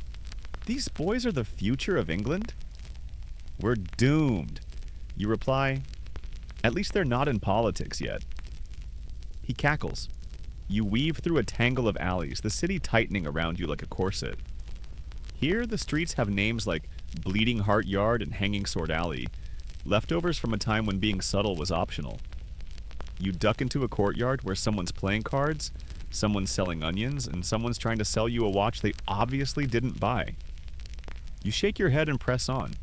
"These boys are the future of England?" "We're doomed." You reply, "At least they're not in politics yet." He cackles. You weave through a tangle of alleys, the city tightening around you like a corset. Here, the streets have names like Bleeding Heart Yard and Hanging Sword Alley, leftovers from a time when being subtle was optional. You duck into a courtyard where someone's playing cards, someone's selling onions, and someone's trying to sell you a watch they obviously didn't buy. You shake your head and press on.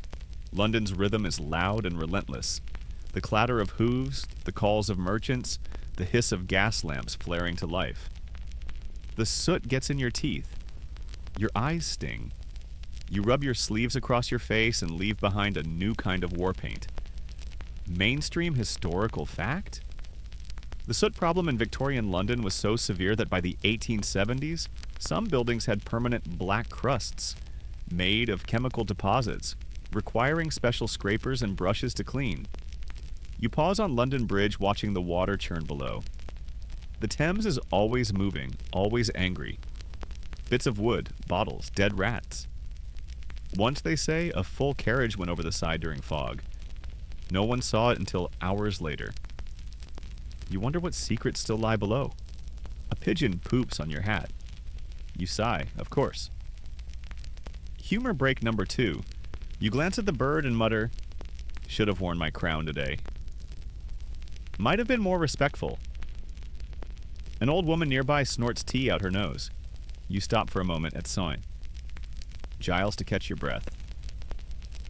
London's rhythm is loud and relentless. The clatter of hooves, the calls of merchants, the hiss of gas lamps flaring to life. The soot gets in your teeth. Your eyes sting. You rub your sleeves across your face and leave behind a new kind of war paint. Mainstream historical fact? The soot problem in Victorian London was so severe that by the 1870s, some buildings had permanent black crusts, made of chemical deposits, requiring special scrapers and brushes to clean. You pause on London Bridge watching the water churn below. The Thames is always moving, always angry. Bits of wood, bottles, dead rats. Once, they say, a full carriage went over the side during fog. No one saw it until hours later. You wonder what secrets still lie below. A pigeon poops on your hat. You sigh, of course. Humor break number 2. You glance at the bird and mutter, "Should have worn my crown today." Might have been more respectful. An old woman nearby snorts tea out her nose. You stop for a moment at sign. Giles to catch your breath.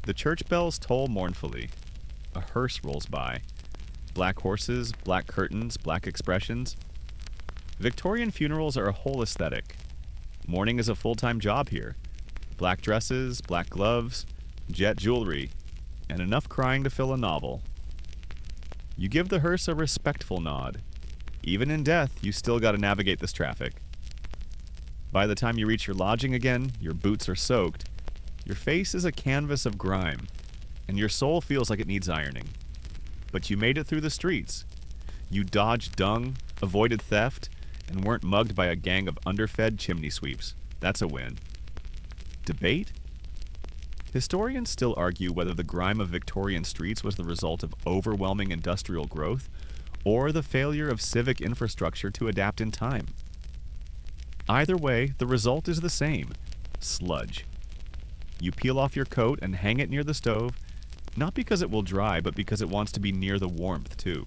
The church bells toll mournfully. A hearse rolls by. Black horses, black curtains, black expressions. Victorian funerals are a whole aesthetic. Mourning is a full-time job here. Black dresses, black gloves, jet jewelry, and enough crying to fill a novel. You give the hearse a respectful nod. Even in death, you still gotta navigate this traffic. By the time you reach your lodging again, your boots are soaked, Your face is a canvas of grime, and your soul feels like it needs ironing. But you made it through the streets. You dodged dung, avoided theft, and weren't mugged by a gang of underfed chimney sweeps. That's a win. Debate? Historians still argue whether the grime of Victorian streets was the result of overwhelming industrial growth or the failure of civic infrastructure to adapt in time. Either way, the result is the same: sludge. You peel off your coat and hang it near the stove, not because it will dry, but because it wants to be near the warmth, too.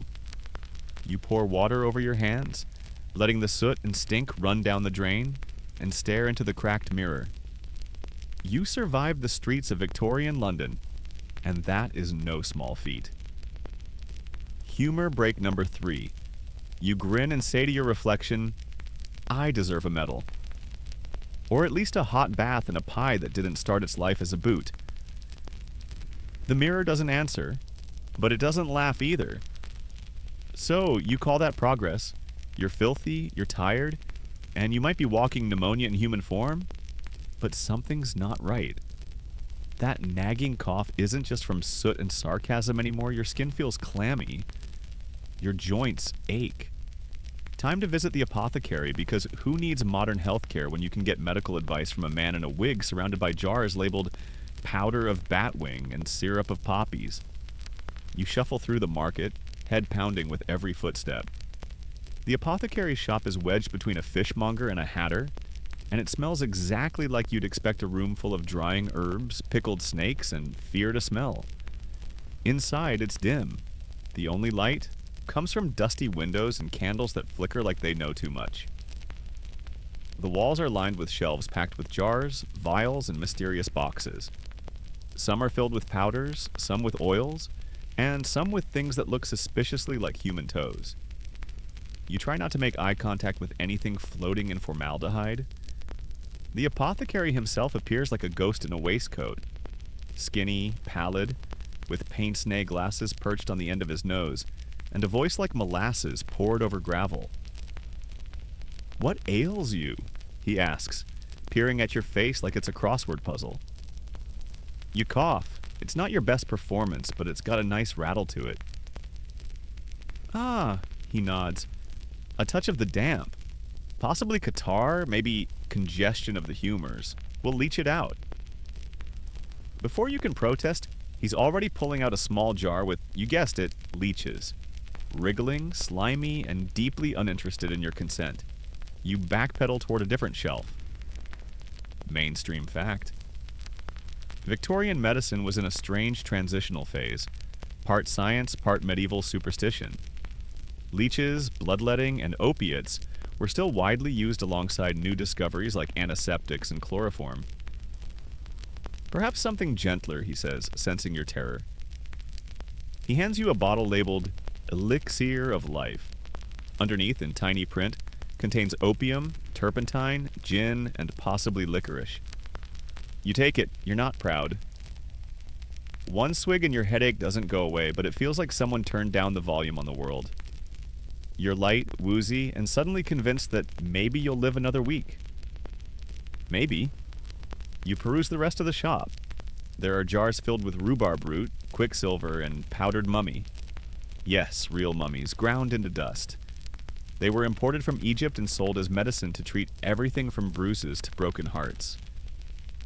You pour water over your hands, letting the soot and stink run down the drain, and stare into the cracked mirror. You survived the streets of Victorian London, and that is no small feat. Humor break number 3. You grin and say to your reflection, I deserve a medal. Or at least a hot bath and a pie that didn't start its life as a boot. The mirror doesn't answer, but it doesn't laugh either. So, you call that progress. You're filthy, you're tired, and you might be walking pneumonia in human form, but something's not right. That nagging cough isn't just from soot and sarcasm anymore. Your skin feels clammy. Your joints ache. Time to visit the apothecary, because who needs modern healthcare when you can get medical advice from a man in a wig surrounded by jars labeled powder of batwing and syrup of poppies? You shuffle through the market, head pounding with every footstep. The apothecary's shop is wedged between a fishmonger and a hatter, and it smells exactly like you'd expect a room full of drying herbs, pickled snakes, and fear to smell. Inside, it's dim. The only light comes from dusty windows and candles that flicker like they know too much. The walls are lined with shelves packed with jars, vials, and mysterious boxes. Some are filled with powders, some with oils, and some with things that look suspiciously like human toes. You try not to make eye contact with anything floating in formaldehyde. The apothecary himself appears like a ghost in a waistcoat. Skinny, pallid, with pince-nez glasses perched on the end of his nose, and a voice like molasses poured over gravel. What ails you? He asks, peering at your face like it's a crossword puzzle. You cough. It's not your best performance, but it's got a nice rattle to it. Ah, he nods. A touch of the damp. Possibly catarrh, maybe congestion of the humors. We'll leach it out. Before you can protest, he's already pulling out a small jar with, you guessed it, leeches. Wriggling, slimy, and deeply uninterested in your consent. You backpedal toward a different shelf. Mainstream fact. Victorian medicine was in a strange transitional phase. Part science, part medieval superstition. Leeches, bloodletting, and opiates were still widely used alongside new discoveries like antiseptics and chloroform. Perhaps something gentler, he says, sensing your terror. He hands you a bottle labeled Elixir of Life. Underneath, in tiny print, contains opium, turpentine, gin, and possibly licorice. You take it. You're not proud. One swig and your headache doesn't go away, but it feels like someone turned down the volume on the world. You're light, woozy, and suddenly convinced that maybe you'll live another week. Maybe. You peruse the rest of the shop. There are jars filled with rhubarb root, quicksilver, and powdered mummy. Yes, real mummies, ground into dust. They were imported from Egypt and sold as medicine to treat everything from bruises to broken hearts.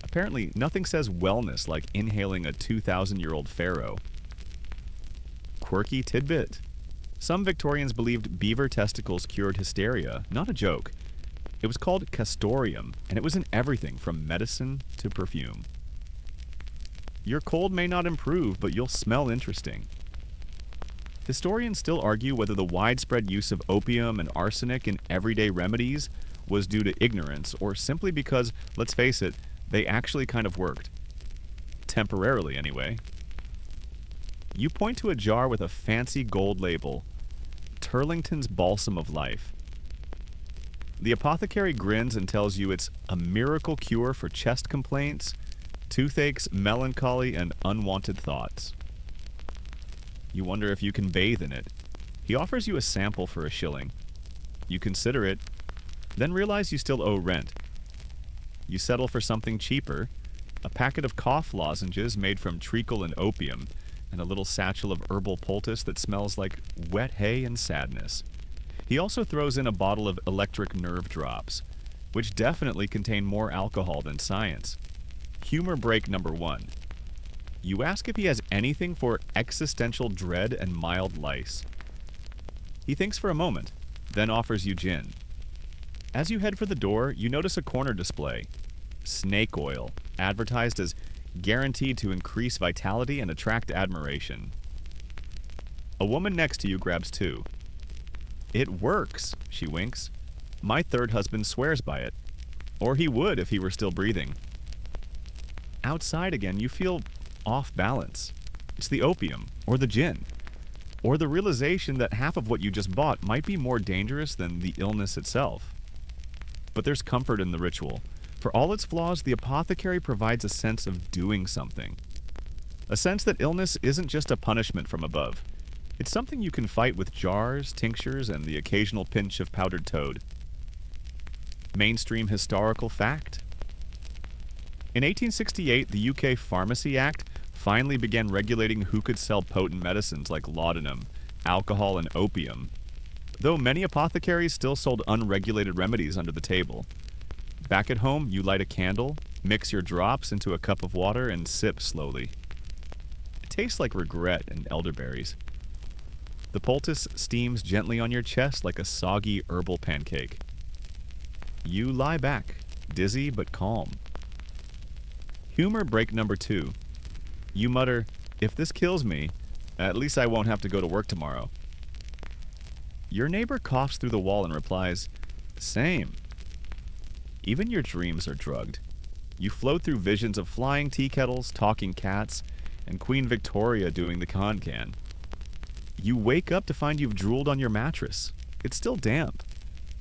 Apparently, nothing says wellness like inhaling a 2,000-year-old pharaoh. Quirky tidbit. Some Victorians believed beaver testicles cured hysteria. Not a joke. It was called castoreum, and it was in everything from medicine to perfume. Your cold may not improve, but you'll smell interesting. Historians still argue whether the widespread use of opium and arsenic in everyday remedies was due to ignorance, or simply because, let's face it, they actually kind of worked. Temporarily, anyway. You point to a jar with a fancy gold label, Turlington's Balsam of Life. The apothecary grins and tells you it's a miracle cure for chest complaints, toothaches, melancholy, and unwanted thoughts. You wonder if you can bathe in it. He offers you a sample for a shilling. You consider it, then realize you still owe rent. You settle for something cheaper, a packet of cough lozenges made from treacle and opium, and a little satchel of herbal poultice that smells like wet hay and sadness. He also throws in a bottle of electric nerve drops, which definitely contain more alcohol than science. Humor break number 1. You ask if he has anything for existential dread and mild lice. He thinks for a moment, then offers you gin. As you head for the door, you notice a corner display. Snake oil, advertised as guaranteed to increase vitality and attract admiration. A woman next to you grabs 2. It works, she winks. My third husband swears by it. Or he would if he were still breathing. Outside again, you feel off balance. It's the opium, or the gin, or the realization that half of what you just bought might be more dangerous than the illness itself. But there's comfort in the ritual. For all its flaws, the apothecary provides a sense of doing something. A sense that illness isn't just a punishment from above. It's something you can fight with jars, tinctures, and the occasional pinch of powdered toad. Mainstream historical fact. In 1868, the UK Pharmacy Act finally began regulating who could sell potent medicines like laudanum, alcohol, and opium, though many apothecaries still sold unregulated remedies under the table. Back at home, you light a candle, mix your drops into a cup of water, and sip slowly. It tastes like regret and elderberries. The poultice steams gently on your chest like a soggy herbal pancake. You lie back, dizzy but calm. Humor break number 2. You mutter, if this kills me, at least I won't have to go to work tomorrow. Your neighbor coughs through the wall and replies, same. Even your dreams are drugged. You float through visions of flying tea kettles, talking cats, and Queen Victoria doing the can. You wake up to find you've drooled on your mattress. It's still damp,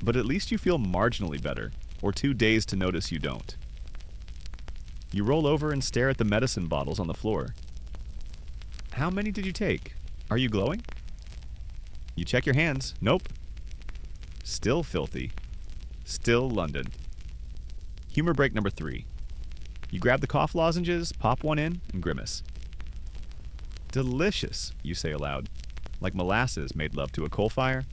but at least you feel marginally better, or too dazed to notice you don't. You roll over and stare at the medicine bottles on the floor. How many did you take? Are you glowing? You check your hands. Nope. Still filthy. Still London. Humor break number 3. You grab the cough lozenges, pop one in, and grimace. Delicious, you say aloud, like molasses made love to a coal fire.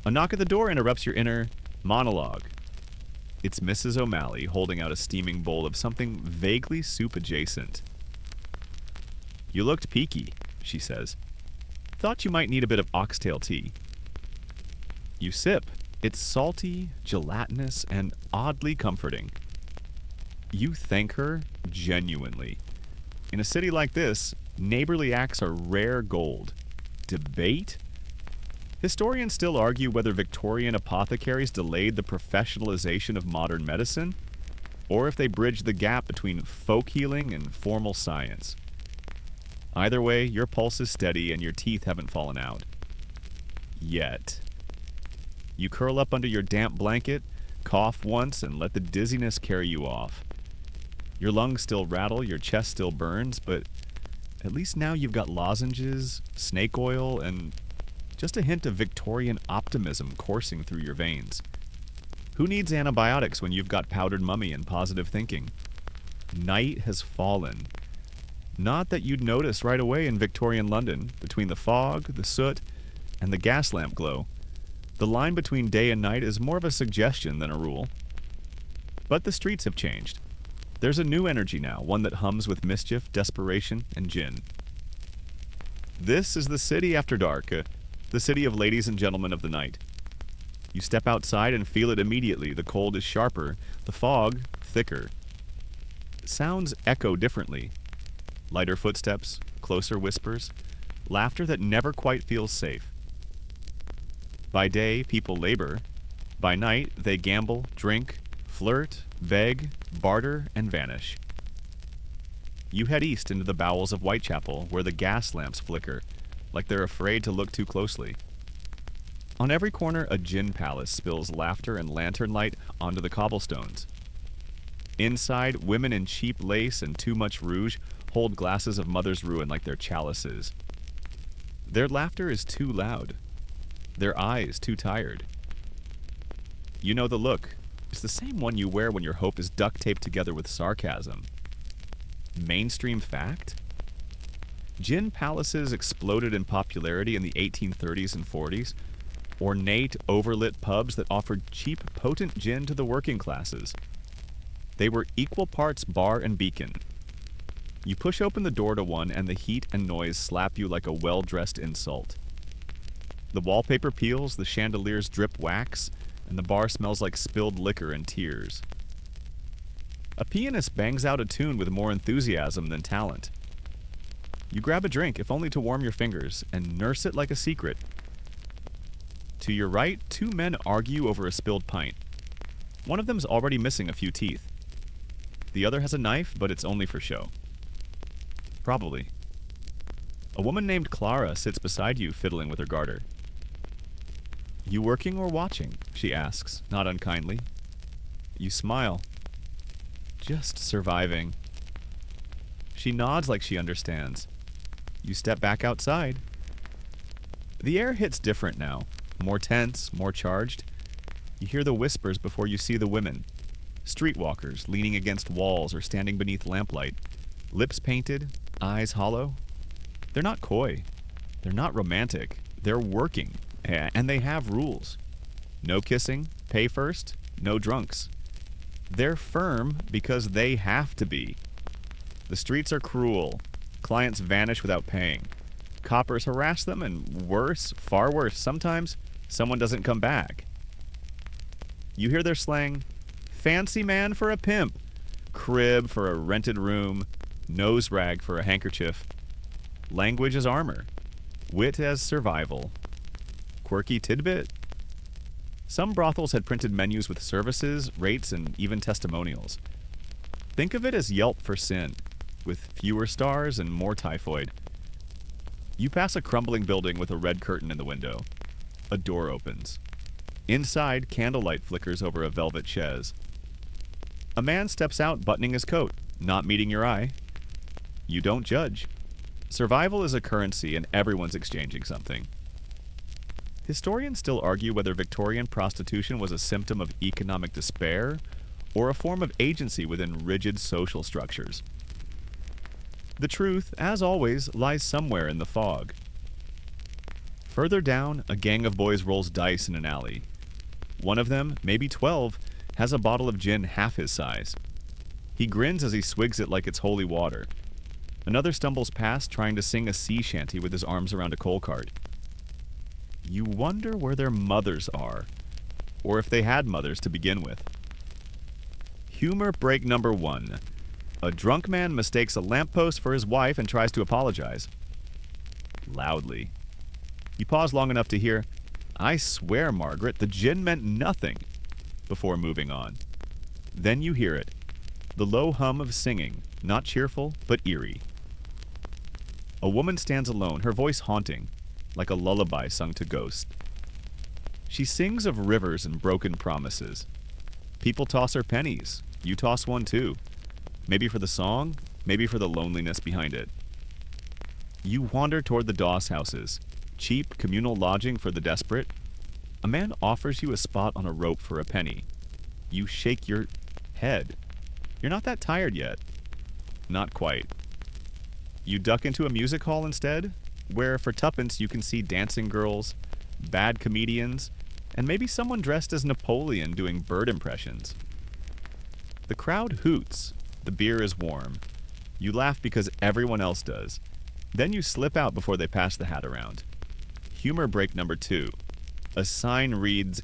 A knock at the door interrupts your inner monologue. It's Mrs. O'Malley holding out a steaming bowl of something vaguely soup-adjacent. You looked peaky, she says. Thought you might need a bit of oxtail tea. You sip. It's salty, gelatinous, and oddly comforting. You thank her genuinely. In a city like this, neighborly acts are rare gold. Debate? Historians still argue whether Victorian apothecaries delayed the professionalization of modern medicine, or if they bridged the gap between folk healing and formal science. Either way, your pulse is steady and your teeth haven't fallen out. Yet. You curl up under your damp blanket, cough once, and let the dizziness carry you off. Your lungs still rattle, your chest still burns, but at least now you've got lozenges, snake oil, and just a hint of Victorian optimism coursing through your veins. Who needs antibiotics when you've got powdered mummy and positive thinking? Night has fallen. Not that you'd notice right away in Victorian London, between the fog, the soot, and the gas lamp glow. The line between day and night is more of a suggestion than a rule. But the streets have changed. There's a new energy now, one that hums with mischief, desperation, and gin. This is the city after dark, the city of ladies and gentlemen of the night. You step outside and feel it immediately. The cold is sharper, the fog thicker. Sounds echo differently. Lighter footsteps, closer whispers, laughter that never quite feels safe. By day, people labor. By night, they gamble, drink, flirt, beg, barter, and vanish. You head east into the bowels of Whitechapel, where the gas lamps flicker, like they're afraid to look too closely. On every corner, a gin palace spills laughter and lantern light onto the cobblestones. Inside, women in cheap lace and too much rouge hold glasses of mother's ruin like they're chalices. Their laughter is too loud. Their eyes too tired. You know the look. It's the same one you wear when your hope is duct taped together with sarcasm. Mainstream fact? Gin palaces exploded in popularity in the 1830s and 40s. Ornate, overlit pubs that offered cheap, potent gin to the working classes. They were equal parts bar and beacon. You push open the door to one and the heat and noise slap you like a well-dressed insult. The wallpaper peels, the chandeliers drip wax, and the bar smells like spilled liquor and tears. A pianist bangs out a tune with more enthusiasm than talent. You grab a drink, if only to warm your fingers, and nurse it like a secret. To your right, two men argue over a spilled pint. One of them's already missing a few teeth. The other has a knife, but it's only for show. Probably. A woman named Clara sits beside you, fiddling with her garter. You working or watching? She asks, not unkindly. You smile. Just surviving. She nods like she understands. You step back outside. The air hits different now. More tense, more charged. You hear the whispers before you see the women. Streetwalkers leaning against walls or standing beneath lamplight. Lips painted, eyes hollow. They're not coy. They're not romantic. They're working. And they have rules. No kissing, pay first, no drunks. They're firm because they have to be. The streets are cruel. Clients vanish without paying. Coppers harass them, and worse, far worse, sometimes someone doesn't come back. You hear their slang, fancy man for a pimp, crib for a rented room, nose rag for a handkerchief. Language as armor, wit as survival. Quirky tidbit? Some brothels had printed menus with services, rates, and even testimonials. Think of it as Yelp for sin, with fewer stars and more typhoid. You pass a crumbling building with a red curtain in the window. A door opens. Inside, candlelight flickers over a velvet chaise. A man steps out, buttoning his coat, not meeting your eye. You don't judge. Survival is a currency, and everyone's exchanging something. Historians still argue whether Victorian prostitution was a symptom of economic despair or a form of agency within rigid social structures. The truth, as always, lies somewhere in the fog. Further down, a gang of boys rolls dice in an alley. One of them, maybe 12, has a bottle of gin half his size. He grins as he swigs it like it's holy water. Another stumbles past, trying to sing a sea shanty with his arms around a coal cart. You wonder where their mothers are, or if they had mothers to begin with. Humor break number 1. A drunk man mistakes a lamppost for his wife and tries to apologize. Loudly. You pause long enough to hear, "I swear, Margaret, the gin meant nothing," before moving on. Then you hear it. The low hum of singing, not cheerful, but eerie. A woman stands alone, her voice haunting, like a lullaby sung to ghosts. She sings of rivers and broken promises. People toss her pennies. You toss one too. Maybe for the song, maybe for the loneliness behind it. You wander toward the doss houses, cheap communal lodging for the desperate. A man offers you a spot on a rope for a penny. You shake your head. You're not that tired yet. Not quite. You duck into a music hall instead, where for tuppence you can see dancing girls, bad comedians, and maybe someone dressed as Napoleon doing bird impressions. The crowd hoots. The beer is warm. You laugh because everyone else does. Then you slip out before they pass the hat around. Humor break number 2. A sign reads,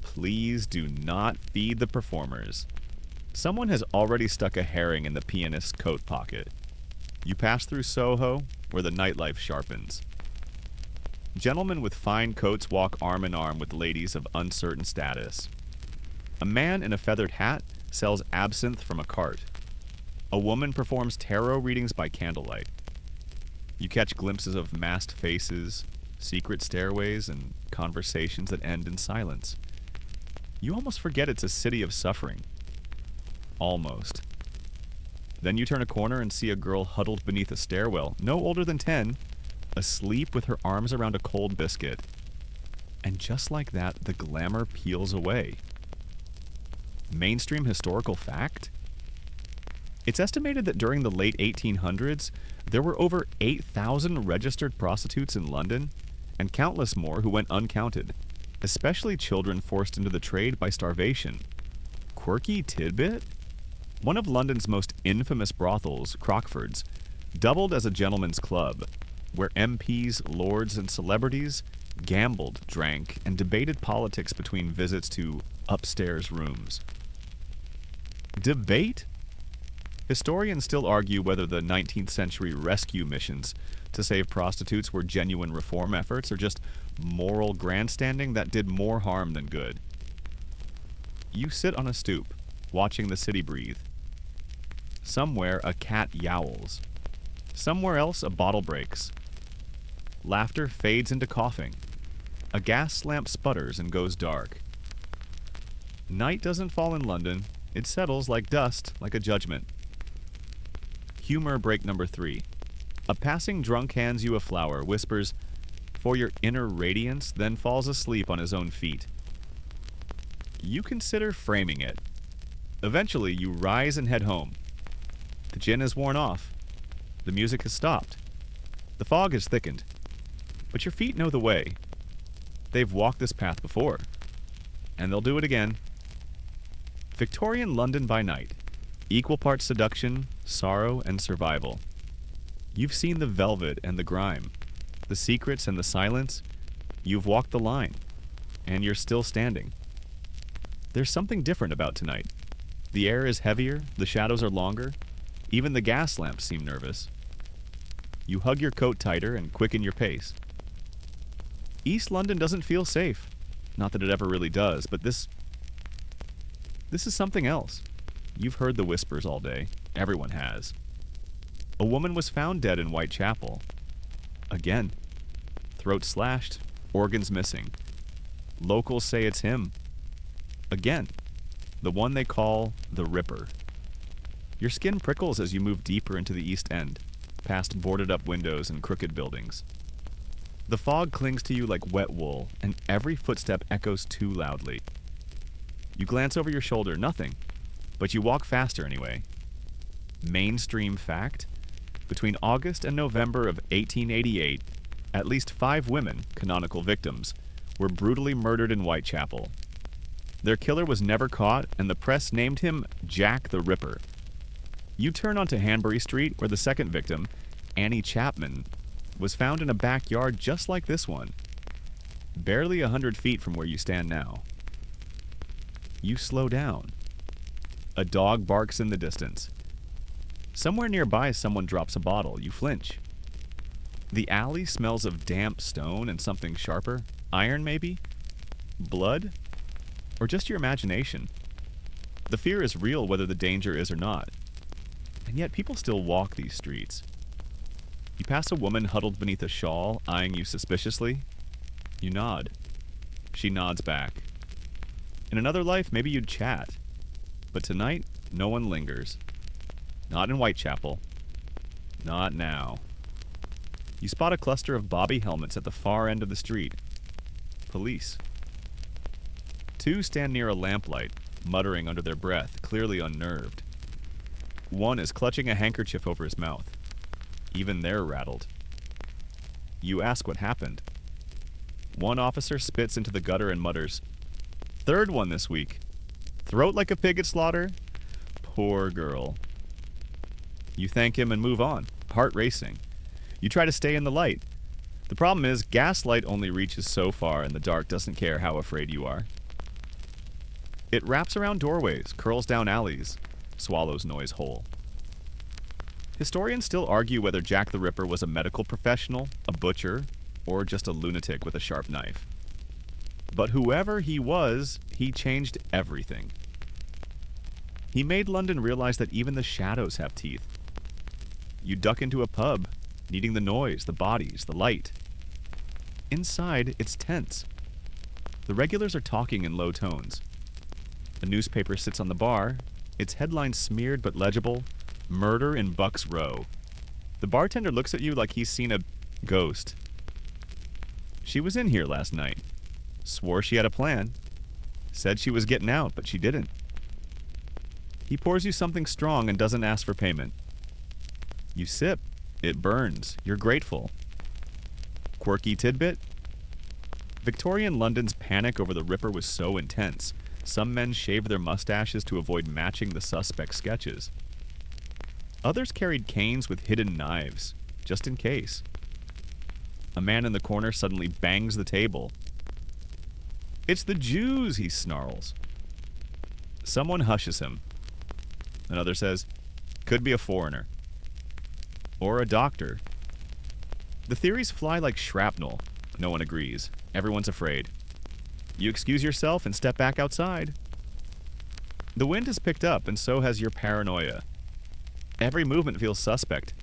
"Please do not feed the performers." Someone has already stuck a herring in the pianist's coat pocket. You pass through Soho, where the nightlife sharpens. Gentlemen with fine coats walk arm in arm with ladies of uncertain status. A man in a feathered hat sells absinthe from a cart. A woman performs tarot readings by candlelight. You catch glimpses of masked faces, secret stairways, and conversations that end in silence. You almost forget it's a city of suffering. Almost. Then you turn a corner and see a girl huddled beneath a stairwell, no older than 10, asleep with her arms around a cold biscuit. And just like that, the glamour peels away. Mainstream historical fact? It's estimated that during the late 1800s, there were over 8,000 registered prostitutes in London, and countless more who went uncounted, especially children forced into the trade by starvation. Quirky tidbit? One of London's most infamous brothels, Crockford's, doubled as a gentleman's club, where MPs, lords, and celebrities gambled, drank, and debated politics between visits to upstairs rooms. Debate? Historians still argue whether the 19th century rescue missions to save prostitutes were genuine reform efforts or just moral grandstanding that did more harm than good. You sit on a stoop, watching the city breathe. Somewhere a cat yowls. Somewhere else a bottle breaks. Laughter fades into coughing. A gas lamp sputters and goes dark. Night doesn't fall in London. It settles like dust, like a judgment. Humor break number 3. A passing drunk hands you a flower, whispers, "For your inner radiance," then falls asleep on his own feet. You consider framing it. Eventually, you rise and head home. The gin has worn off. The music has stopped. The fog has thickened. But your feet know the way. They've walked this path before. And they'll do it again. Victorian London by night. Equal parts seduction, sorrow, and survival. You've seen the velvet and the grime, the secrets and the silence. You've walked the line. And you're still standing. There's something different about tonight. The air is heavier, the shadows are longer. Even the gas lamps seem nervous. You hug your coat tighter and quicken your pace. East London doesn't feel safe. Not that it ever really does, but this is something else. You've heard the whispers all day. Everyone has. A woman was found dead in Whitechapel. Again. Throat slashed, organs missing. Locals say it's him. Again. The one they call the Ripper. Your skin prickles as you move deeper into the East End, past boarded-up windows and crooked buildings. The fog clings to you like wet wool, and every footstep echoes too loudly. You glance over your shoulder, nothing, but you walk faster anyway. Mainstream fact: between August and November of 1888, at least 5 women, canonical victims, were brutally murdered in Whitechapel. Their killer was never caught, and the press named him Jack the Ripper. You turn onto Hanbury Street, where the second victim, Annie Chapman, was found in a backyard just like this one, barely 100 feet from where you stand now. You slow down. A dog barks in the distance. Somewhere nearby, someone drops a bottle. You flinch. The alley smells of damp stone and something sharper. Iron, maybe? Blood? Or just your imagination? The fear is real whether the danger is or not. And yet people still walk these streets. You pass a woman huddled beneath a shawl, eyeing you suspiciously. You nod. She nods back. In another life, maybe you'd chat. But tonight, no one lingers. Not in Whitechapel. Not now. You spot a cluster of bobby helmets at the far end of the street. Police. 2 stand near a lamplight, muttering under their breath, clearly unnerved. One is clutching a handkerchief over his mouth. Even they're rattled. You ask what happened. One officer spits into the gutter and mutters, "Third one this week. Throat like a pig at slaughter? Poor girl." You thank him and move on, heart racing. You try to stay in the light. The problem is, gaslight only reaches so far and the dark doesn't care how afraid you are. It wraps around doorways, curls down alleys, swallows noise whole. Historians still argue whether Jack the Ripper was a medical professional, a butcher, or just a lunatic with a sharp knife. But whoever he was, he changed everything. He made London realize that even the shadows have teeth. You duck into a pub, needing the noise, the bodies, the light. Inside, it's tense. The regulars are talking in low tones. A newspaper sits on the bar, its headline smeared but legible, "Murder in Bucks Row." The bartender looks at you like he's seen a ghost. She was in here last night. Swore she had a plan. Said she was getting out, but she didn't. He pours you something strong and doesn't ask for payment. You sip. It burns. You're grateful. Quirky tidbit? Victorian London's panic over the Ripper was so intense, some men shaved their mustaches to avoid matching the suspect's sketches. Others carried canes with hidden knives, just in case. A man in the corner suddenly bangs the table. "It's the Jews," he snarls. Someone hushes him. Another says, "Could be a foreigner." Or a doctor. The theories fly like shrapnel. No one agrees. Everyone's afraid. You excuse yourself and step back outside. The wind has picked up, and so has your paranoia. Every movement feels suspect.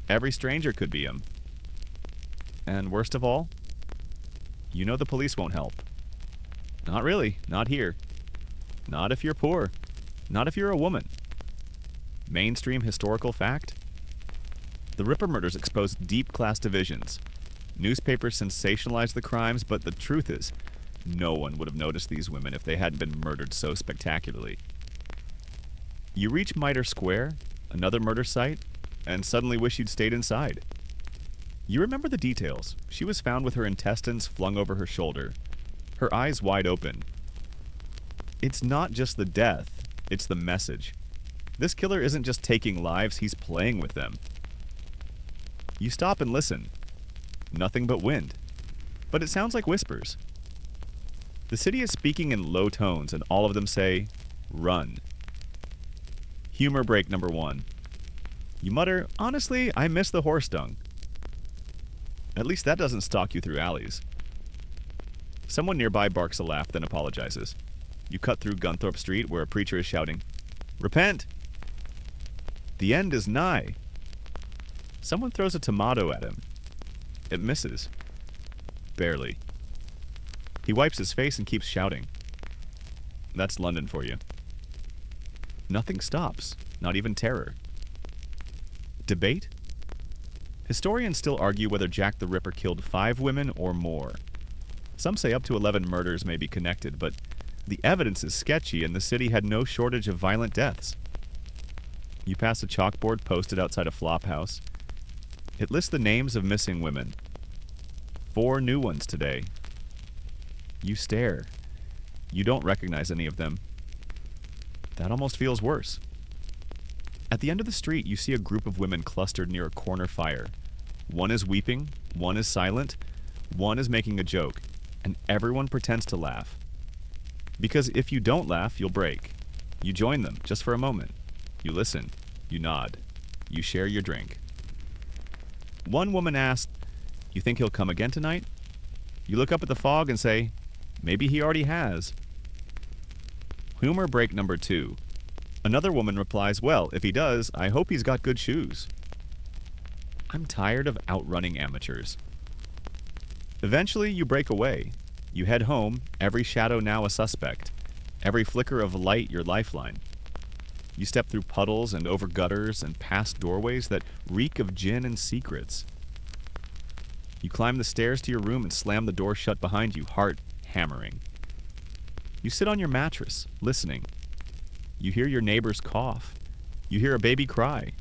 Every stranger could be him. And worst of all, you know the police won't help. Not really. Not here. Not if you're poor. Not if you're a woman. Mainstream historical fact? The Ripper murders exposed deep class divisions. Newspapers sensationalized the crimes, but the truth is, no one would have noticed these women if they hadn't been murdered so spectacularly. You reach Mitre Square, another murder site, and suddenly wish you'd stayed inside. You remember the details. She was found with her intestines flung over her shoulder, her eyes wide open. It's not just the death, it's the message. This killer isn't just taking lives, he's playing with them. You stop and listen. Nothing but wind. But it sounds like whispers. The city is speaking in low tones, and all of them say, "Run." Humor break number 1. You mutter, "Honestly, I miss the horse dung." At least that doesn't stalk you through alleys. Someone nearby barks a laugh, then apologizes. You cut through Gunthorpe Street, where a preacher is shouting, "Repent! The end is nigh." Someone throws a tomato at him. It misses. Barely. He wipes his face and keeps shouting. That's London for you. Nothing stops, not even terror. Debate? Historians still argue whether Jack the Ripper killed 5 women or more. Some say up to 11 murders may be connected, but the evidence is sketchy and the city had no shortage of violent deaths. You pass a chalkboard posted outside a flop house. It lists the names of missing women. 4 new ones today. You stare. You don't recognize any of them. That almost feels worse. At the end of the street, you see a group of women clustered near a corner fire. One is weeping, one is silent, one is making a joke, and everyone pretends to laugh. Because if you don't laugh, you'll break. You join them, just for a moment. You listen. You nod. You share your drink. One woman asked, "You think he'll come again tonight?" You look up at the fog and say, "Maybe he already has." Humor break number 2. Another woman replies, "Well, if he does, I hope he's got good shoes." I'm tired of outrunning amateurs. Eventually, you break away. You head home, every shadow now a suspect, every flicker of light your lifeline. You step through puddles and over gutters and past doorways that reek of gin and secrets. You climb the stairs to your room and slam the door shut behind you, heart hammering. You sit on your mattress, listening. You hear your neighbors cough. You hear a baby cry.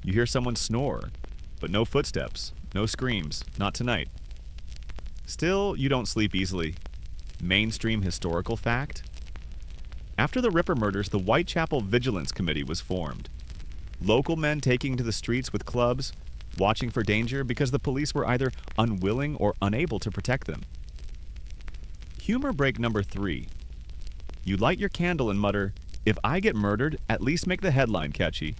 You hear someone snore. But no footsteps, no screams, not tonight. Still, you don't sleep easily. Mainstream historical fact? After the Ripper murders, the Whitechapel Vigilance Committee was formed. Local men taking to the streets with clubs, watching for danger because the police were either unwilling or unable to protect them. Humor break number 3. You light your candle and mutter, "If I get murdered, at least make the headline catchy."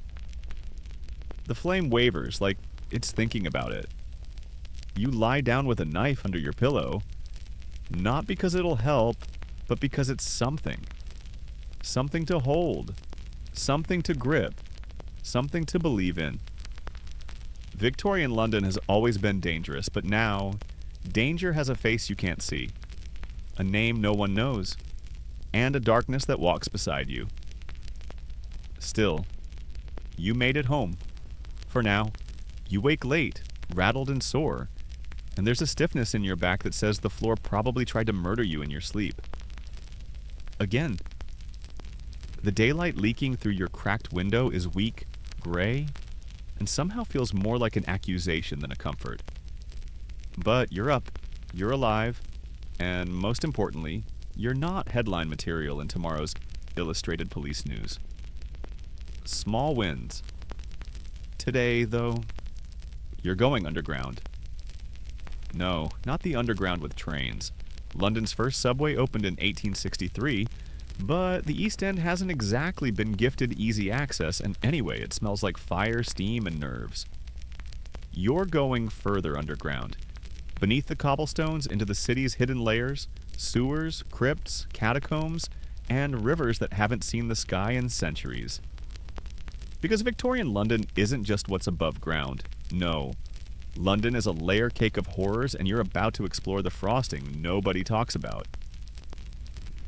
The flame wavers, like it's thinking about it. You lie down with a knife under your pillow, not because it'll help, but because it's something. Something to hold. Something to grip. Something to believe in. Victorian London has always been dangerous, but now, danger has a face you can't see, a name no one knows, and a darkness that walks beside you. Still, you made it home. For now, you wake late, rattled and sore, and there's a stiffness in your back that says the floor probably tried to murder you in your sleep. Again. The daylight leaking through your cracked window is weak, gray, and somehow feels more like an accusation than a comfort. But you're up, you're alive, and most importantly, you're not headline material in tomorrow's illustrated police news. Small wins. Today, though, you're going underground. No, not the underground with trains. London's first subway opened in 1863, but the East End hasn't exactly been gifted easy access, and anyway, it smells like fire, steam, and nerves. You're going further underground. Beneath the cobblestones into the city's hidden layers, sewers, crypts, catacombs, and rivers that haven't seen the sky in centuries. Because Victorian London isn't just what's above ground. No. London is a layer cake of horrors, and you're about to explore the frosting nobody talks about.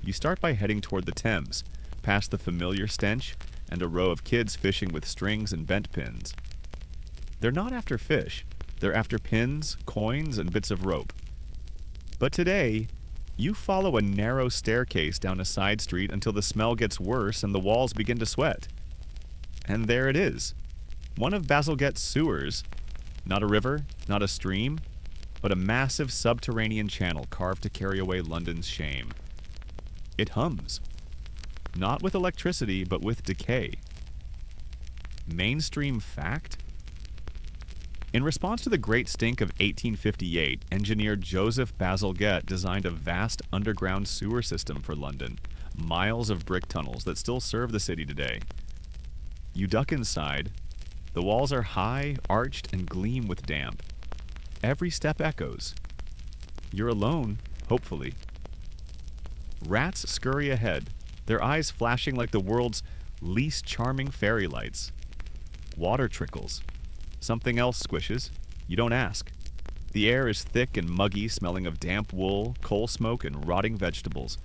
You start by heading toward the Thames, past the familiar stench and a row of kids fishing with strings and bent pins. They're not after fish. They're after pins, coins, and bits of rope. But today, you follow a narrow staircase down a side street until the smell gets worse and the walls begin to sweat. And there it is. One of Basilgette's sewers. Not a river, not a stream, but a massive subterranean channel carved to carry away London's shame. It hums. Not with electricity, but with decay. Mainstream fact? In response to the Great Stink of 1858, engineer Joseph Bazalgette designed a vast underground sewer system for London, miles of brick tunnels that still serve the city today. You duck inside. The walls are high, arched, and gleam with damp. Every step echoes. You're alone, hopefully. Rats scurry ahead, their eyes flashing like the world's least charming fairy lights. Water trickles. Something else squishes. You don't ask. The air is thick and muggy, smelling of damp wool, coal smoke, and rotting vegetables.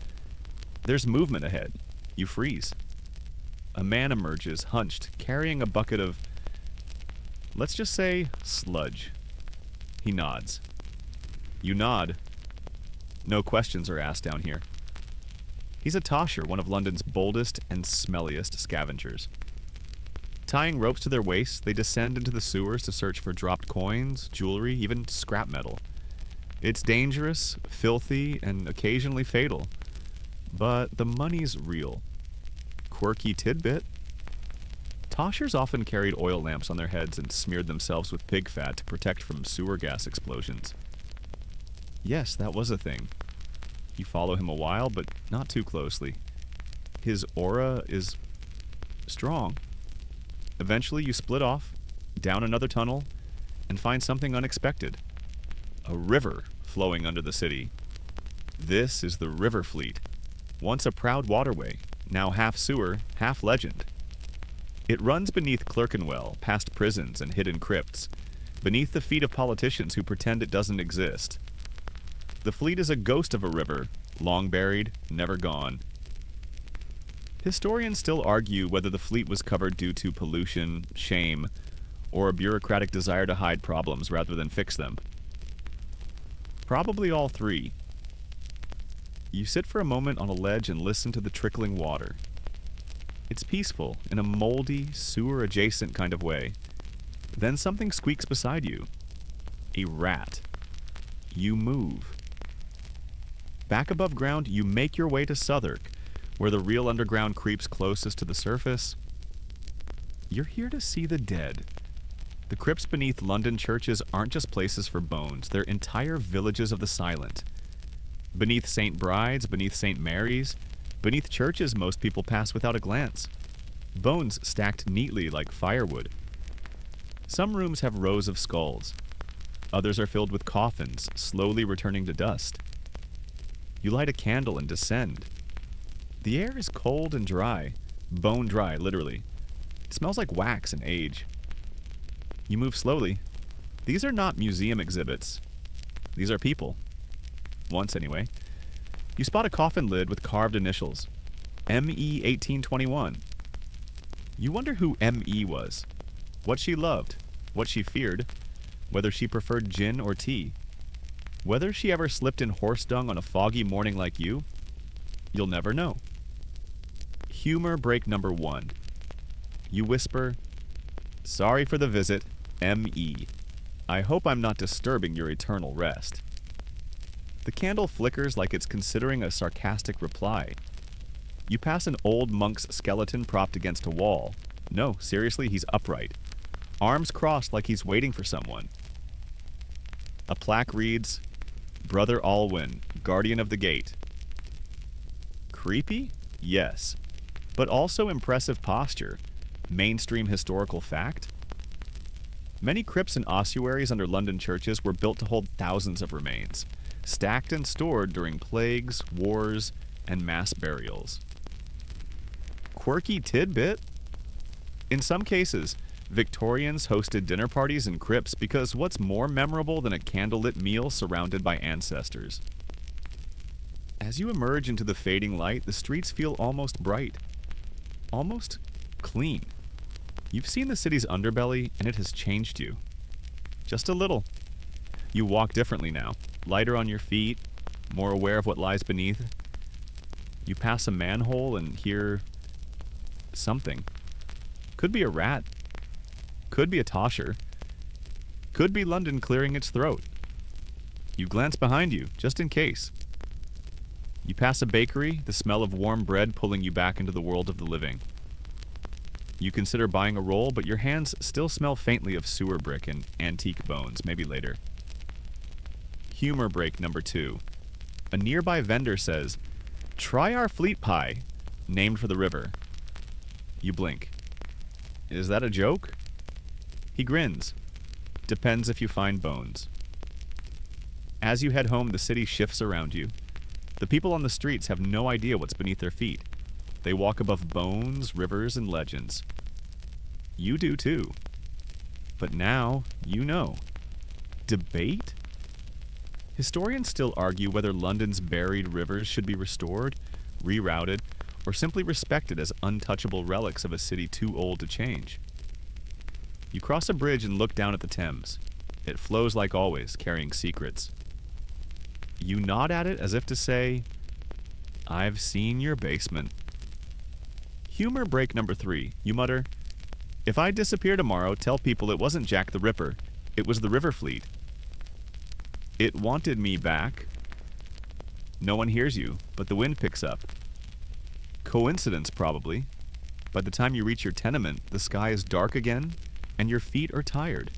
There's movement ahead. You freeze. A man emerges, hunched, carrying a bucket of, let's just say, sludge. He nods. You nod. No questions are asked down here. He's a tosher, one of London's boldest and smelliest scavengers. Tying ropes to their waists, they descend into the sewers to search for dropped coins, jewelry, even scrap metal. It's dangerous, filthy, and occasionally fatal. But the money's real. Quirky tidbit. Toshers often carried oil lamps on their heads and smeared themselves with pig fat to protect from sewer gas explosions. Yes, that was a thing. You follow him a while, but not too closely. His aura is strong. Eventually, you split off, down another tunnel, and find something unexpected. A river flowing under the city. This is the River Fleet, once a proud waterway, now half sewer, half legend. It runs beneath Clerkenwell, past prisons and hidden crypts, beneath the feet of politicians who pretend it doesn't exist. The fleet is a ghost of a river, long buried, never gone. Historians still argue whether the fleet was covered due to pollution, shame, or a bureaucratic desire to hide problems rather than fix them. Probably all three. You sit for a moment on a ledge and listen to the trickling water. It's peaceful, in a moldy, sewer-adjacent kind of way. Then something squeaks beside you. A rat. You move. Back above ground, you make your way to Southwark, where the real underground creeps closest to the surface. You're here to see the dead. The crypts beneath London churches aren't just places for bones, they're entire villages of the silent. Beneath St. Bride's, beneath St. Mary's, beneath churches most people pass without a glance. Bones stacked neatly like firewood. Some rooms have rows of skulls. Others are filled with coffins, slowly returning to dust. You light a candle and descend. The air is cold and dry, bone dry, literally. It smells like wax and age. You move slowly. These are not museum exhibits. These are people. Once, anyway. You spot a coffin lid with carved initials. M.E. 1821. You wonder who M.E. was. What she loved. What she feared. Whether she preferred gin or tea. Whether she ever slipped in horse dung on a foggy morning like you. You'll never know. Humor break number 1. You whisper, "Sorry for the visit, M.E. I hope I'm not disturbing your eternal rest." The candle flickers like it's considering a sarcastic reply. You pass an old monk's skeleton propped against a wall. No, seriously, he's upright. Arms crossed like he's waiting for someone. A plaque reads, "Brother Alwyn, Guardian of the Gate." Creepy? Yes. But also impressive posture. Mainstream historical fact? Many crypts and ossuaries under London churches were built to hold thousands of remains, stacked and stored during plagues, wars, and mass burials. Quirky tidbit? In some cases, Victorians hosted dinner parties in crypts because what's more memorable than a candlelit meal surrounded by ancestors? As you emerge into the fading light, the streets feel almost bright. Almost clean. You've seen the city's underbelly, and it has changed you. Just a little. You walk differently now, lighter on your feet, more aware of what lies beneath. You pass a manhole and hear something. Could be a rat. Could be a tosher. Could be London clearing its throat. You glance behind you, just in case. You pass a bakery, the smell of warm bread pulling you back into the world of the living. You consider buying a roll, but your hands still smell faintly of sewer brick and antique bones, maybe later. Humor break number 2. A nearby vendor says, "Try our fleet pie, named for the river." You blink. Is that a joke? He grins. Depends if you find bones. As you head home, the city shifts around you. The people on the streets have no idea what's beneath their feet. They walk above bones, rivers, and legends. You do too. But now, you know. Debate? Historians still argue whether London's buried rivers should be restored, rerouted, or simply respected as untouchable relics of a city too old to change. You cross a bridge and look down at the Thames. It flows like always, carrying secrets. You nod at it as if to say, "I've seen your basement." Humor break number 3. You mutter, "If I disappear tomorrow, tell people it wasn't Jack the Ripper. It was the River Fleet. It wanted me back." No one hears you, but the wind picks up. Coincidence, probably. By the time you reach your tenement, the sky is dark again, and your feet are tired.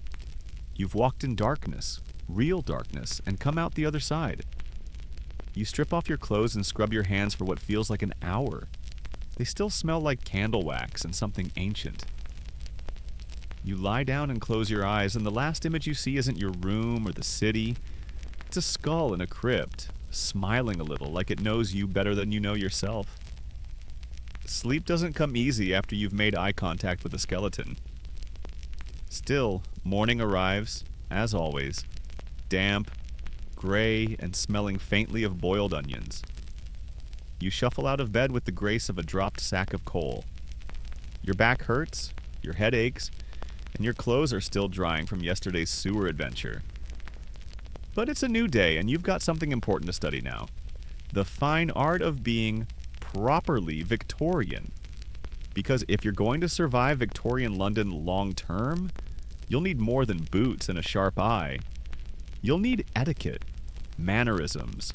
You've walked in darkness, real darkness, and come out the other side. You strip off your clothes and scrub your hands for what feels like an hour. They still smell like candle wax and something ancient. You lie down and close your eyes, and the last image you see isn't your room or the city. It's a skull in a crypt, smiling a little like it knows you better than you know yourself. Sleep doesn't come easy after you've made eye contact with a skeleton. Still, morning arrives, as always, damp, gray, and smelling faintly of boiled onions. You shuffle out of bed with the grace of a dropped sack of coal. Your back hurts, your head aches, and your clothes are still drying from yesterday's sewer adventure. But it's a new day, and you've got something important to study now. The fine art of being properly Victorian. Because if you're going to survive Victorian London long term, you'll need more than boots and a sharp eye. You'll need etiquette, mannerisms,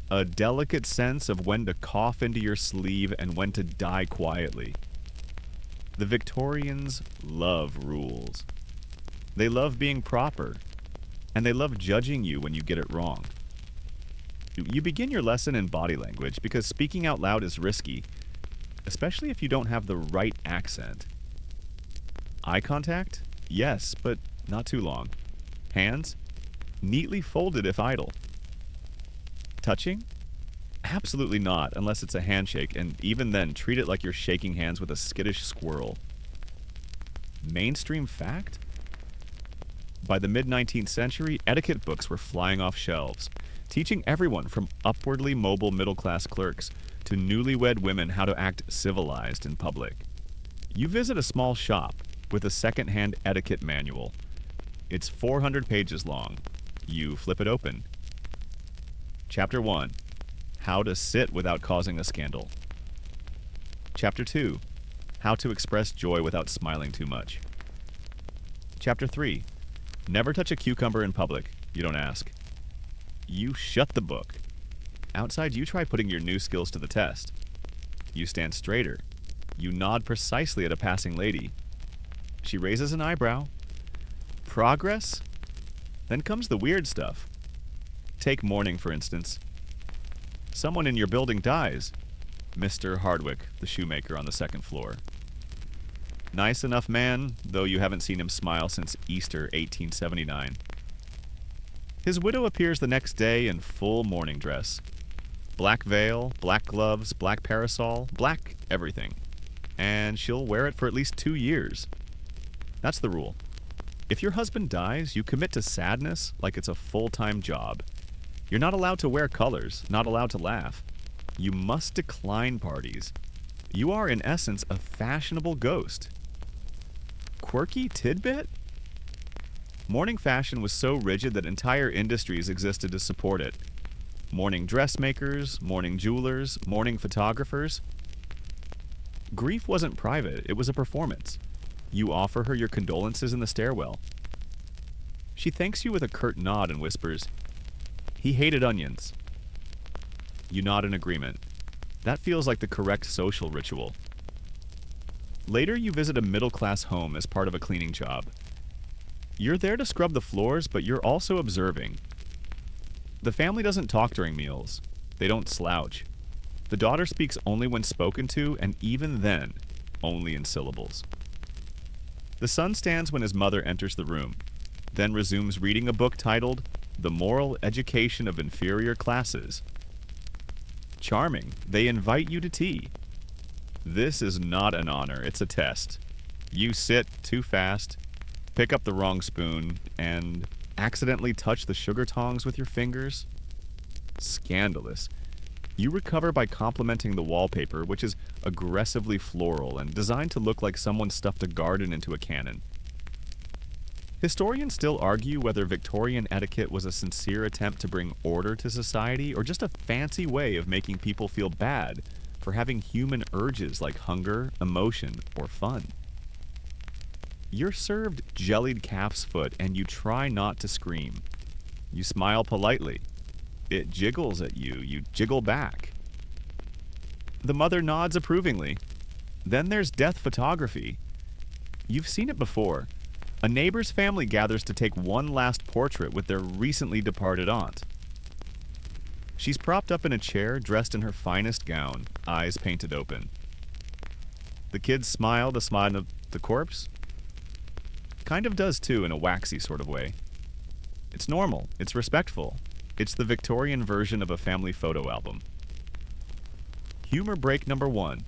a delicate sense of when to cough into your sleeve and when to die quietly. The Victorians love rules. They love being proper, and they love judging you when you get it wrong. You begin your lesson in body language because speaking out loud is risky, especially if you don't have the right accent. Eye contact? Yes, but not too long. Hands? Neatly folded if idle. Touching? Absolutely not, unless it's a handshake, and even then, treat it like you're shaking hands with a skittish squirrel. Mainstream fact? By the mid-19th century, etiquette books were flying off shelves, teaching everyone from upwardly mobile middle-class clerks to newlywed women how to act civilized in public. You visit a small shop with a second-hand etiquette manual. It's 400 pages long. You flip it open. Chapter 1. How to sit without causing a scandal. Chapter 2. How to express joy without smiling too much. Chapter 3. Never touch a cucumber in public. You don't ask. You shut the book. Outside, you try putting your new skills to the test. You stand straighter. You nod precisely at a passing lady. She raises an eyebrow. Progress? Then comes the weird stuff. Take mourning, for instance. Someone in your building dies. Mr. Hardwick, the shoemaker on the second floor. Nice enough man, though you haven't seen him smile since Easter 1879. His widow appears the next day in full mourning dress. Black veil, black gloves, black parasol, black everything. And she'll wear it for at least 2 years. That's the rule. If your husband dies, you commit to sadness like it's a full-time job. You're not allowed to wear colors, not allowed to laugh. You must decline parties. You are, in essence, a fashionable ghost. Quirky tidbit? Mourning fashion was so rigid that entire industries existed to support it. Mourning dressmakers, mourning jewelers, mourning photographers. Grief wasn't private, it was a performance. You offer her your condolences in the stairwell. She thanks you with a curt nod and whispers, "He hated onions." You nod in agreement. That feels like the correct social ritual. Later, you visit a middle-class home as part of a cleaning job. You're there to scrub the floors, but you're also observing. The family doesn't talk during meals. They don't slouch. The daughter speaks only when spoken to, and even then, only in syllables. The son stands when his mother enters the room, then resumes reading a book titled The Moral Education of Inferior Classes. Charming. They invite you to tea. This is not an honor, it's a test. You sit too fast, pick up the wrong spoon, and accidentally touch the sugar tongs with your fingers. Scandalous. You recover by complimenting the wallpaper, which is aggressively floral and designed to look like someone stuffed a garden into a cannon. Historians still argue whether Victorian etiquette was a sincere attempt to bring order to society or just a fancy way of making people feel bad for having human urges like hunger, emotion, or fun. You're served jellied calf's foot and you try not to scream. You smile politely. It jiggles at you. You jiggle back. The mother nods approvingly. Then there's death photography. You've seen it before. A neighbor's family gathers to take one last portrait with their recently departed aunt. She's propped up in a chair, dressed in her finest gown, eyes painted open. The kids smile the smile of the corpse. Kind of does too, in a waxy sort of way. It's normal. It's respectful. It's the Victorian version of a family photo album. Humor break number 1.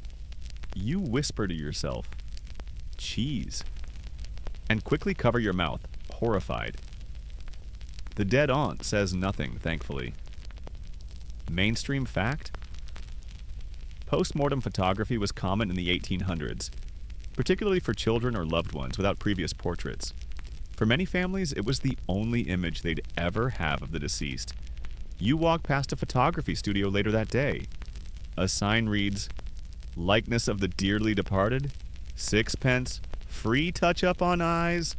You whisper to yourself, "Cheese," and quickly cover your mouth, horrified. The dead aunt says nothing, thankfully. Mainstream fact? Post-mortem photography was common in the 1800s, particularly for children or loved ones without previous portraits. For many families, it was the only image they'd ever have of the deceased. You walk past a photography studio later that day. A sign reads, "Likeness of the dearly departed, 6 pence, free touch-up on eyes."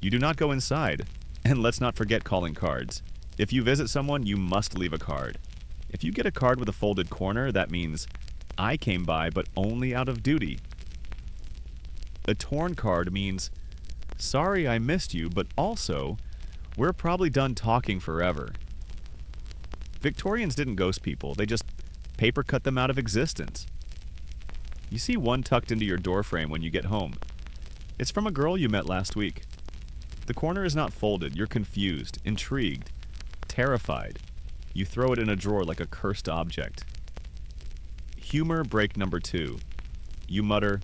You do not go inside, and let's not forget calling cards. If you visit someone, you must leave a card. If you get a card with a folded corner, that means, "I came by, but only out of duty." A torn card means, "Sorry I missed you, but also, we're probably done talking forever." Victorians didn't ghost people, they just paper cut them out of existence. You see one tucked into your doorframe when you get home. It's from a girl you met last week. The corner is not folded, you're confused, intrigued, terrified. You throw it in a drawer like a cursed object. Humor break number 2. You mutter,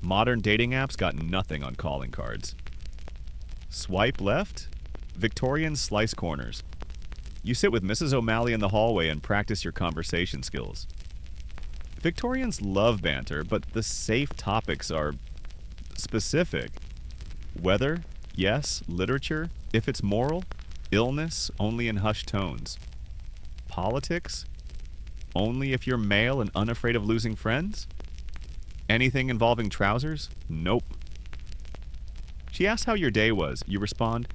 "Modern dating apps got nothing on calling cards." Swipe left? Victorian slice corners. You sit with Mrs. O'Malley in the hallway and practice your conversation skills. Victorians love banter, but the safe topics are specific. Weather, yes. Literature, if it's moral. Illness, only in hushed tones. Politics, only if you're male and unafraid of losing friends? Anything involving trousers? Nope. She asks how your day was. You respond,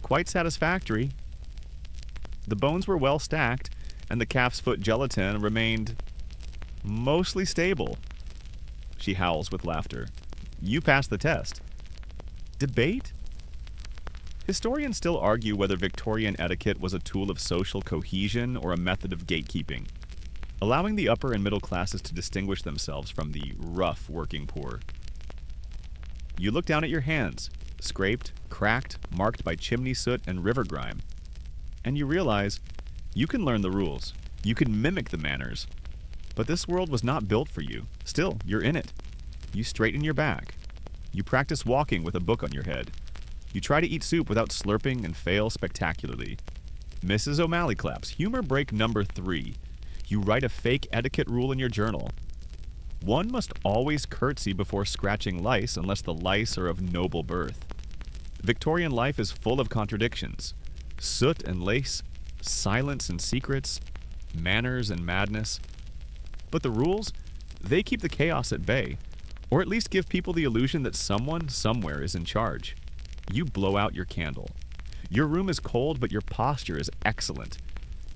quite satisfactory. The bones were well stacked, and the calf's foot gelatin remained mostly stable. She howls with laughter. You passed the test. Debate? Historians still argue whether Victorian etiquette was a tool of social cohesion or a method of gatekeeping, allowing the upper and middle classes to distinguish themselves from the rough working poor. You look down at your hands, scraped, cracked, marked by chimney soot and river grime, and you realize you can learn the rules, you can mimic the manners, but this world was not built for you. Still, you're in it. You straighten your back. You practice walking with a book on your head. You try to eat soup without slurping and fail spectacularly. Mrs. O'Malley claps. Humor break number 3. You write a fake etiquette rule in your journal. One must always curtsy before scratching lice unless the lice are of noble birth. Victorian life is full of contradictions. Soot and lace, silence and secrets, manners and madness. But the rules, they keep the chaos at bay, or at least give people the illusion that someone, somewhere is in charge. You blow out your candle. Your room is cold, but your posture is excellent.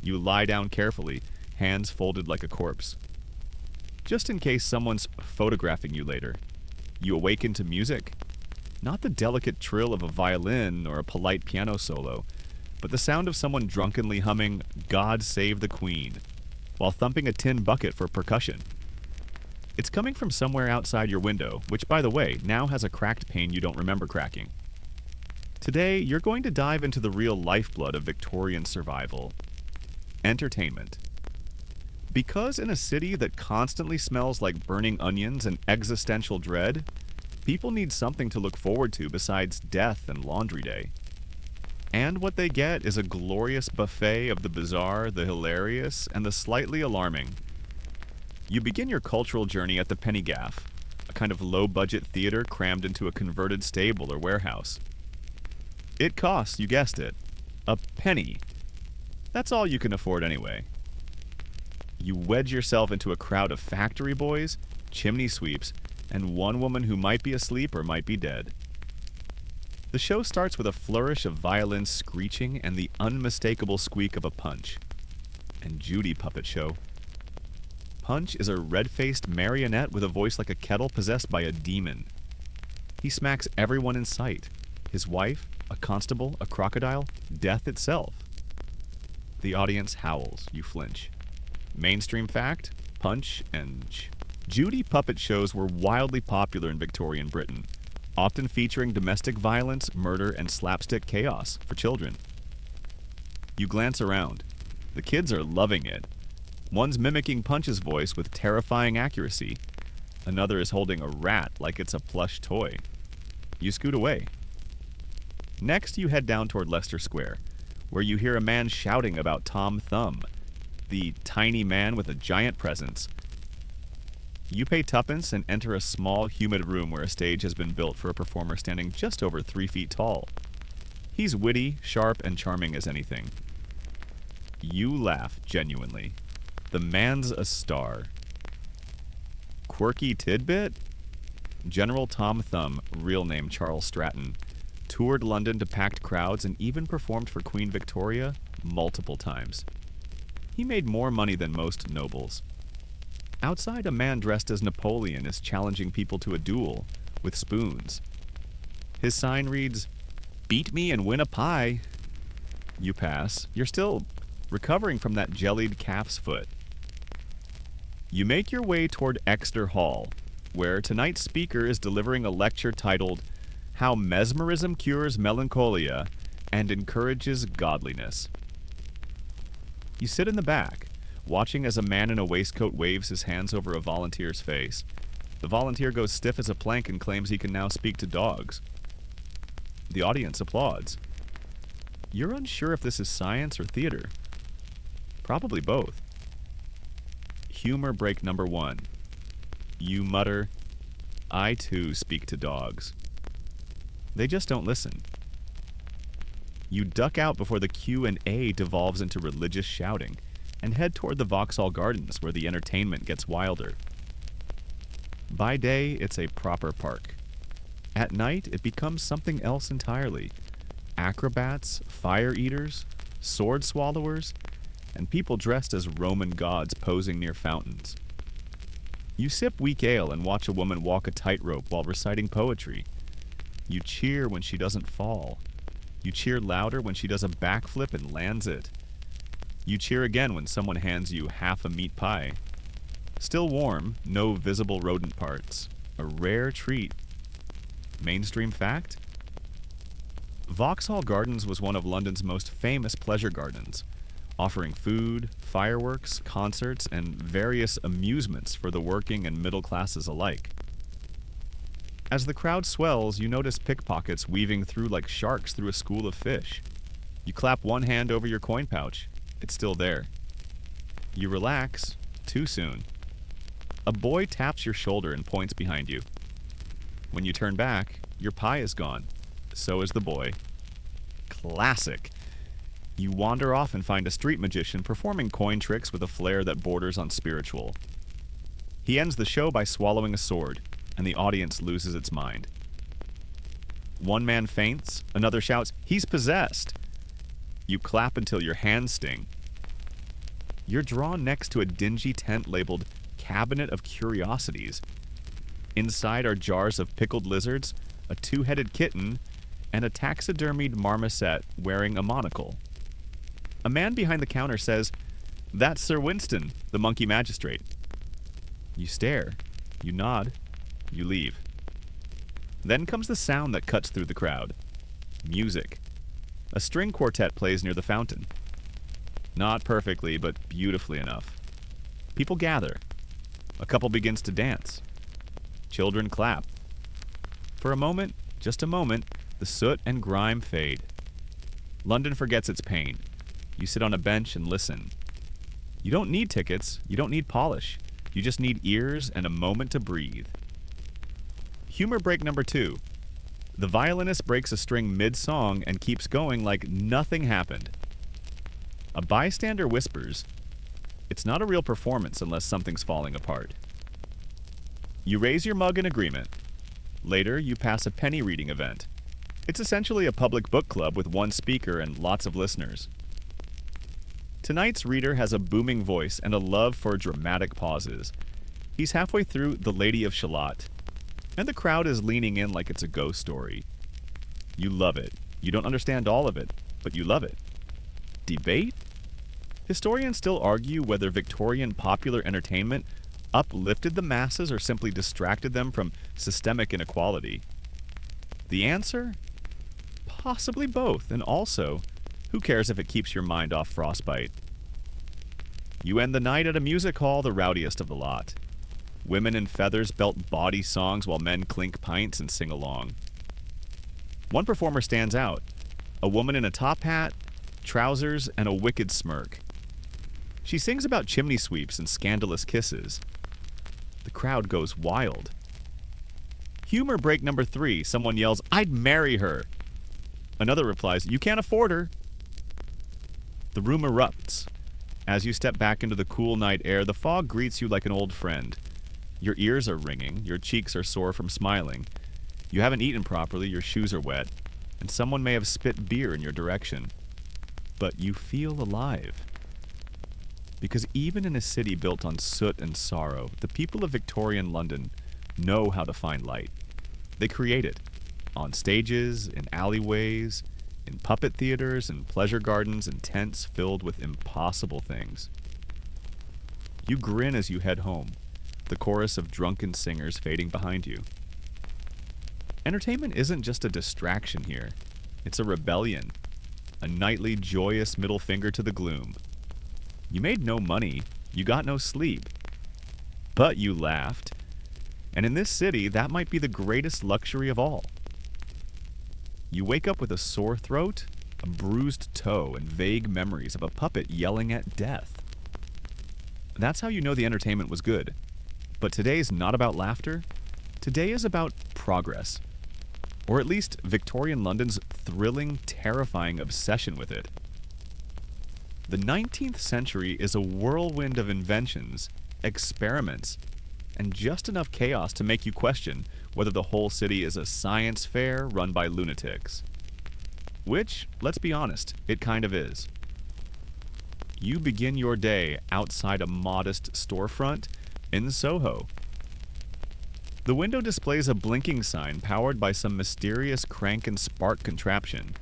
You lie down carefully, hands folded like a corpse. Just in case someone's photographing you later, you awaken to music. Not the delicate trill of a violin or a polite piano solo, but the sound of someone drunkenly humming "God Save the Queen" while thumping a tin bucket for percussion. It's coming from somewhere outside your window, which, by the way, now has a cracked pane you don't remember cracking. Today, you're going to dive into the real lifeblood of Victorian survival: entertainment. Because in a city that constantly smells like burning onions and existential dread, people need something to look forward to besides death and laundry day. And what they get is a glorious buffet of the bizarre, the hilarious, and the slightly alarming. You begin your cultural journey at the Penny Gaff, a kind of low-budget theater crammed into a converted stable or warehouse. It costs, you guessed it, a penny. That's all you can afford anyway. You wedge yourself into a crowd of factory boys, chimney sweeps, and one woman who might be asleep or might be dead. The show starts with a flourish of violins screeching and the unmistakable squeak of a Punch and Judy puppet show. Punch is a red-faced marionette with a voice like a kettle possessed by a demon. He smacks everyone in sight: his wife, a constable, a crocodile, death itself. The audience howls. You flinch. Mainstream fact: Punch and Judy puppet shows were wildly popular in Victorian Britain, often featuring domestic violence, murder, and slapstick chaos for children. You glance around. The kids are loving it. One's mimicking Punch's voice with terrifying accuracy. Another is holding a rat like it's a plush toy. You scoot away. Next, you head down toward Leicester Square, where you hear a man shouting about Tom Thumb, the tiny man with a giant presence. You pay tuppence and enter a small, humid room where a stage has been built for a performer standing just over 3 feet tall. He's witty, sharp, and charming as anything. You laugh genuinely. The man's a star. Quirky tidbit? General Tom Thumb, real name Charles Stratton, toured London to packed crowds and even performed for Queen Victoria multiple times. He made more money than most nobles. Outside, a man dressed as Napoleon is challenging people to a duel with spoons. His sign reads, "Beat me and win a pie." You pass. You're still recovering from that jellied calf's foot. You make your way toward Exeter Hall, where tonight's speaker is delivering a lecture titled "How Mesmerism Cures Melancholia and Encourages Godliness." You sit in the back, watching as a man in a waistcoat waves his hands over a volunteer's face. The volunteer goes stiff as a plank and claims he can now speak to dogs. The audience applauds. You're unsure if this is science or theater. Probably both. Humor break number 1. You mutter, "I too speak to dogs." They just don't listen. You duck out before the Q&A devolves into religious shouting. and head toward the Vauxhall Gardens where the entertainment gets wilder. By day, it's a proper park. At night, it becomes something else entirely. Acrobats, fire eaters, sword swallowers, and people dressed as Roman gods posing near fountains. You sip weak ale and watch a woman walk a tightrope while reciting poetry. You cheer when she doesn't fall. You cheer louder when she does a backflip and lands it. You cheer again when someone hands you half a meat pie. Still warm, no visible rodent parts. A rare treat. Mainstream fact? Vauxhall Gardens was one of London's most famous pleasure gardens, offering food, fireworks, concerts, and various amusements for the working and middle classes alike. As the crowd swells, you notice pickpockets weaving through like sharks through a school of fish. You clap one hand over your coin pouch. It's still there. You relax, too soon. A boy taps your shoulder and points behind you. When you turn back, your pie is gone. So is the boy. Classic. You wander off and find a street magician performing coin tricks with a flair that borders on spiritual. He ends the show by swallowing a sword, and the audience loses its mind. One man faints, another shouts, "He's possessed!" You clap until your hands sting. You're drawn next to a dingy tent labeled Cabinet of Curiosities. Inside are jars of pickled lizards, a two-headed kitten, and a taxidermied marmoset wearing a monocle. A man behind the counter says, "That's Sir Winston, the monkey magistrate." You stare, you nod, you leave. Then comes the sound that cuts through the crowd. Music. A string quartet plays near the fountain. Not perfectly, but beautifully enough. People gather. A couple begins to dance. Children clap. For a moment, just a moment, the soot and grime fade. London forgets its pain. You sit on a bench and listen. You don't need tickets, you don't need polish. You just need ears and a moment to breathe. Humor break number 2. The violinist breaks a string mid-song and keeps going like nothing happened. A bystander whispers, "It's not a real performance unless something's falling apart." You raise your mug in agreement. Later, you pass a penny reading event. It's essentially a public book club with one speaker and lots of listeners. Tonight's reader has a booming voice and a love for dramatic pauses. He's halfway through The Lady of Shalott, and the crowd is leaning in like it's a ghost story. You love it. You don't understand all of it, but you love it. Debate? Historians still argue whether Victorian popular entertainment uplifted the masses or simply distracted them from systemic inequality. The answer? Possibly both, and also, who cares if it keeps your mind off frostbite? You end the night at a music hall, the rowdiest of the lot. Women in feathers belt bawdy songs while men clink pints and sing along. One performer stands out, a woman in a top hat, trousers, and a wicked smirk. She sings about chimney sweeps and scandalous kisses. The crowd goes wild. Humor break number 3, someone yells, "I'd marry her!" Another replies, "You can't afford her!" The room erupts. As you step back into the cool night air, the fog greets you like an old friend. Your ears are ringing, your cheeks are sore from smiling. You haven't eaten properly, your shoes are wet, and someone may have spit beer in your direction. But you feel alive. Because even in a city built on soot and sorrow, the people of Victorian London know how to find light. They create it. On stages, in alleyways, in puppet theaters, and pleasure gardens, and tents filled with impossible things. You grin as you head home, the chorus of drunken singers fading behind you. Entertainment isn't just a distraction here. It's a rebellion. A nightly, joyous middle finger to the gloom. You made no money. You got no sleep. But you laughed. And in this city, that might be the greatest luxury of all. You wake up with a sore throat, a bruised toe, and vague memories of a puppet yelling at death. That's how you know the entertainment was good. But today's not about laughter. Today is about progress. Or at least Victorian London's thrilling, terrifying obsession with it. The 19th century is a whirlwind of inventions, experiments, and just enough chaos to make you question whether the whole city is a science fair run by lunatics. Which, let's be honest, it kind of is. You begin your day outside a modest storefront in Soho. The window displays a blinking sign powered by some mysterious crank and spark contraption.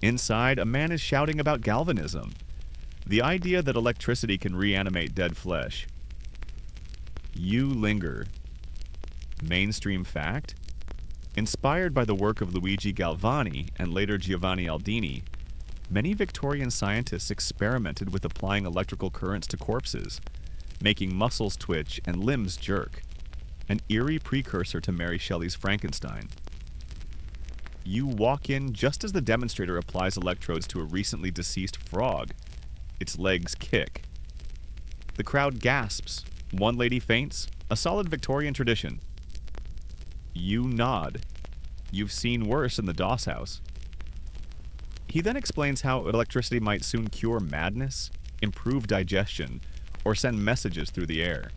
Inside, a man is shouting about galvanism, the idea that electricity can reanimate dead flesh. You linger. Mainstream fact? Inspired by the work of Luigi Galvani and later Giovanni Aldini, many Victorian scientists experimented with applying electrical currents to corpses, making muscles twitch and limbs jerk, an eerie precursor to Mary Shelley's Frankenstein. You walk in just as the demonstrator applies electrodes to a recently deceased frog. Its legs kick. The crowd gasps. One lady faints. A solid Victorian tradition. You nod. You've seen worse in the Doss house. He then explains how electricity might soon cure madness, improve digestion, or send messages through the air.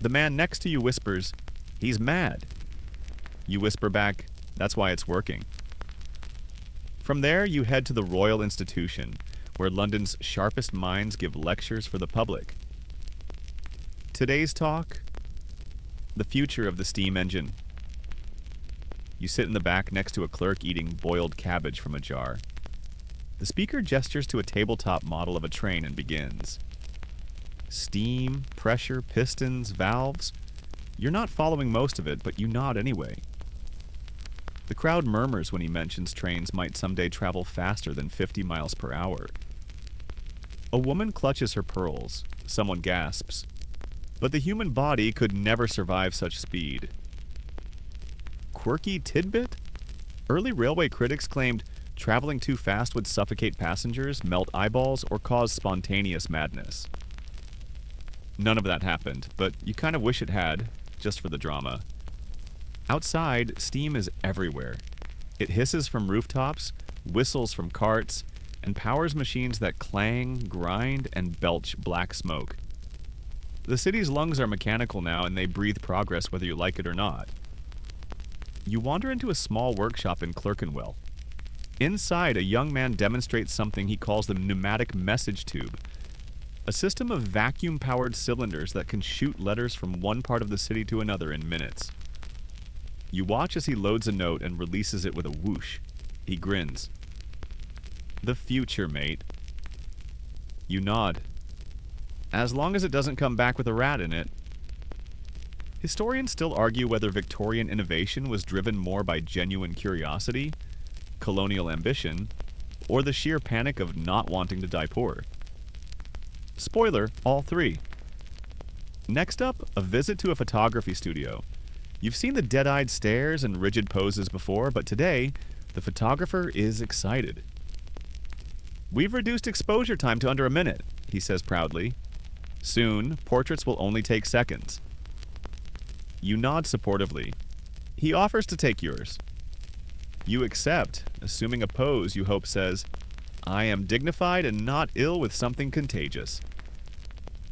The man next to you whispers, "He's mad." You whisper back, "That's why it's working." From there, you head to the Royal Institution, where London's sharpest minds give lectures for the public. Today's talk: the future of the steam engine. You sit in the back next to a clerk eating boiled cabbage from a jar. The speaker gestures to a tabletop model of a train and begins. Steam, pressure, pistons, valves. You're not following most of it, but you nod anyway. The crowd murmurs when he mentions trains might someday travel faster than 50 miles per hour. A woman clutches her pearls. Someone gasps. But the human body could never survive such speed. Quirky tidbit? Early railway critics claimed traveling too fast would suffocate passengers, melt eyeballs, or cause spontaneous madness. None of that happened, but you kind of wish it had, just for the drama. Outside, steam is everywhere. It hisses from rooftops, whistles from carts, and powers machines that clang, grind, and belch black smoke. The city's lungs are mechanical now, and they breathe progress whether you like it or not. You wander into a small workshop in Clerkenwell. Inside, a young man demonstrates something he calls the pneumatic message tube, a system of vacuum-powered cylinders that can shoot letters from one part of the city to another in minutes. You watch as he loads a note and releases it with a whoosh. He grins. The future, mate. You nod. As long as it doesn't come back with a rat in it. Historians still argue whether Victorian innovation was driven more by genuine curiosity, colonial ambition, or the sheer panic of not wanting to die poor. Spoiler, all three. Next up, a visit to a photography studio. You've seen the dead-eyed stares and rigid poses before, but today, the photographer is excited. "We've reduced exposure time to under a minute," he says proudly. "Soon, portraits will only take seconds." You nod supportively. He offers to take yours. You accept, assuming a pose you hope says, "I am dignified and not ill with something contagious."